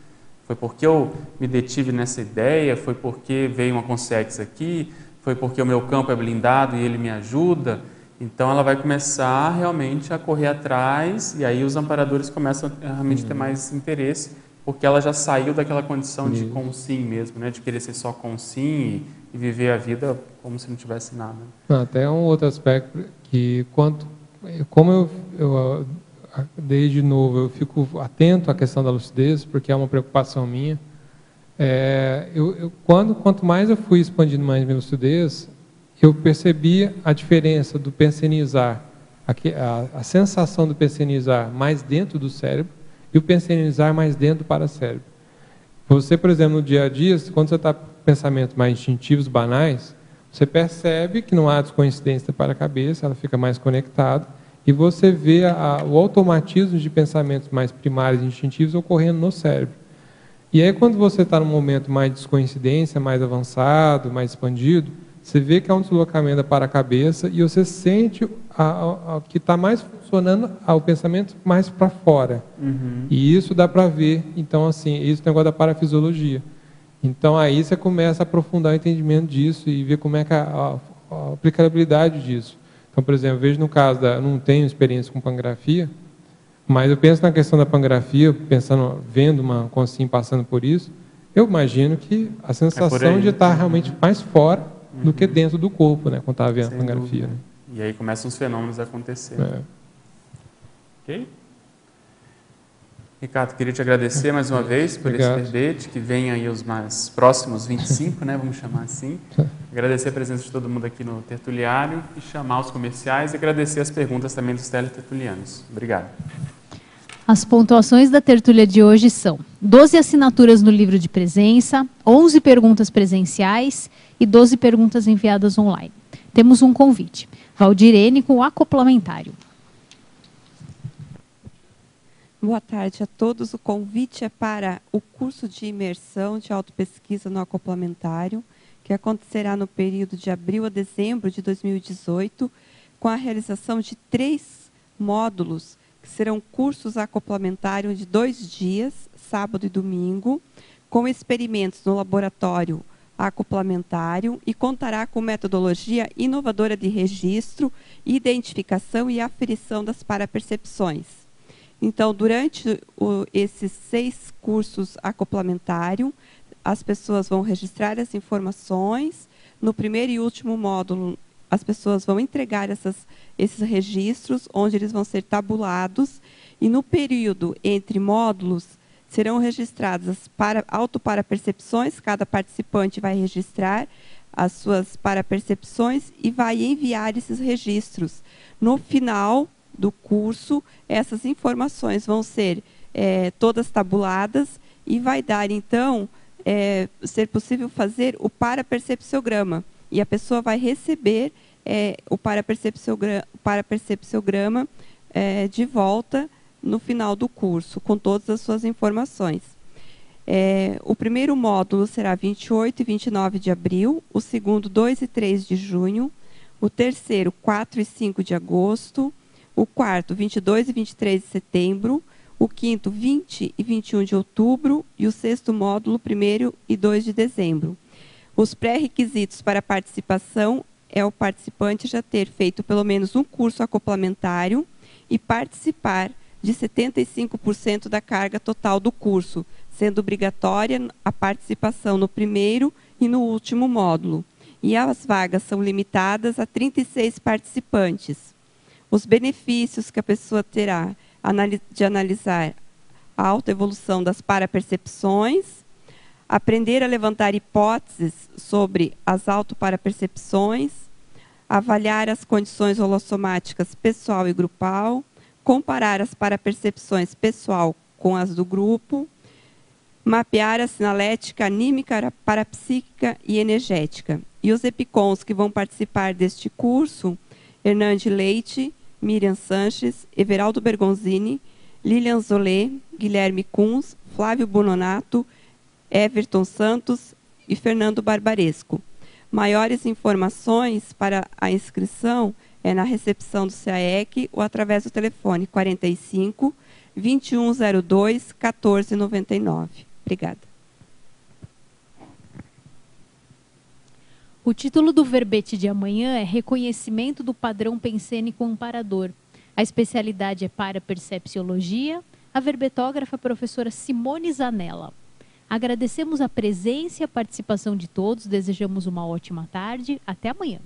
foi porque eu me detive nessa ideia, foi porque veio uma consex aqui, foi porque o meu campo é blindado e ele me ajuda. Então ela vai começar realmente a correr atrás e aí os amparadores começam a realmente ter mais interesse, porque ela já saiu daquela condição de consim mesmo, né? De querer ser só consim e viver a vida como se não tivesse nada. Até um outro aspecto que, como eu desde novo, eu fico atento à questão da lucidez, porque é uma preocupação minha. Quanto mais eu fui expandindo mais minha lucidez, eu percebi a diferença do pensionizar, a sensação do pensionizar mais dentro do cérebro, e o pensionizar mais dentro do paracérebro. Você, por exemplo, no dia a dia, quando você está com pensamentos mais instintivos, banais, você percebe que não há descoincidência para a cabeça, ela fica mais conectada, e você vê o automatismo de pensamentos mais primários e instintivos ocorrendo no cérebro. E aí, quando você está num momento mais de descoincidência, mais avançado, mais expandido, você vê que há um deslocamento para a cabeça e você sente que está mais funcionando o pensamento mais para fora. E isso dá para ver. Então, assim, isso é o negócio da parafisiologia. Então, aí você começa a aprofundar o entendimento disso e ver como é que a aplicabilidade disso. Então, por exemplo, eu vejo no caso não tenho experiência com pangrafia, mas eu penso na questão da pangrafia, vendo uma consciência passando por isso, eu imagino que a sensação de estar realmente mais fora do que dentro do corpo, né, quando está vendo a pangrafia. Né? E aí começam os fenômenos a acontecer. Ok? Ricardo, queria te agradecer mais uma vez por esse verbete, que vem aí os mais próximos 25, né, vamos chamar assim. Agradecer a presença de todo mundo aqui no Tertuliário e chamar os comerciais e agradecer as perguntas também dos teletertulianos. Obrigado. As pontuações da tertúlia de hoje são 12 assinaturas no livro de presença, 11 perguntas presenciais e 12 perguntas enviadas online. Temos um convite. Valdirene com o acoplamentário. Boa tarde a todos. O convite é para o curso de imersão de autopesquisa no acoplamentário, que acontecerá no período de abril a dezembro de 2018, com a realização de 3 módulos, que serão cursos acoplamentários de 2 dias, sábado e domingo, com experimentos no laboratório acoplamentário e contará com metodologia inovadora de registro, identificação e aferição das parapercepções. Então, durante esses 6 cursos acoplamentários, as pessoas vão registrar as informações. No primeiro e último módulo, as pessoas vão entregar esses registros, onde eles vão ser tabulados. E no período entre módulos, serão registradas as autoparapercepções. Cada participante vai registrar as suas parapercepções e vai enviar esses registros. No final do curso, essas informações vão ser todas tabuladas e vai dar, então, ser possível fazer o parapercepciograma. E a pessoa vai receber o parapercepciograma de volta no final do curso, com todas as suas informações. O primeiro módulo será 28 e 29 de abril, o segundo 2 e 3 de junho, o terceiro 4 e 5 de agosto, o quarto 22 e 23 de setembro, o quinto 20 e 21 de outubro e o sexto módulo 1º e 2 de dezembro. Os pré-requisitos para a participação é o participante já ter feito pelo menos um curso acoplamentário e participar de 75% da carga total do curso, sendo obrigatória a participação no primeiro e no último módulo. E as vagas são limitadas a 36 participantes. Os benefícios que a pessoa terá de analisar a autoevolução das parapercepções, aprender a levantar hipóteses sobre as autoparapercepções, avaliar as condições holossomáticas pessoal e grupal, comparar as parapercepções pessoal com as do grupo, mapear a sinalética anímica, parapsíquica e energética. E os EPICONs que vão participar deste curso: Hernande Leite, Miriam Sanches, Everaldo Bergonzini, Lilian Zolé, Guilherme Kunz, Flávio Bononato, Everton Santos e Fernando Barbaresco. Maiores informações para a inscrição na recepção do CAEC ou através do telefone 45 2102 1499. Obrigada. O título do verbete de amanhã é Reconhecimento do Padrão Pensênico Amparador. A especialidade é Parapercepciologia. A verbetógrafa é a professora Simone Zanella. Agradecemos a presença e a participação de todos. Desejamos uma ótima tarde. Até amanhã.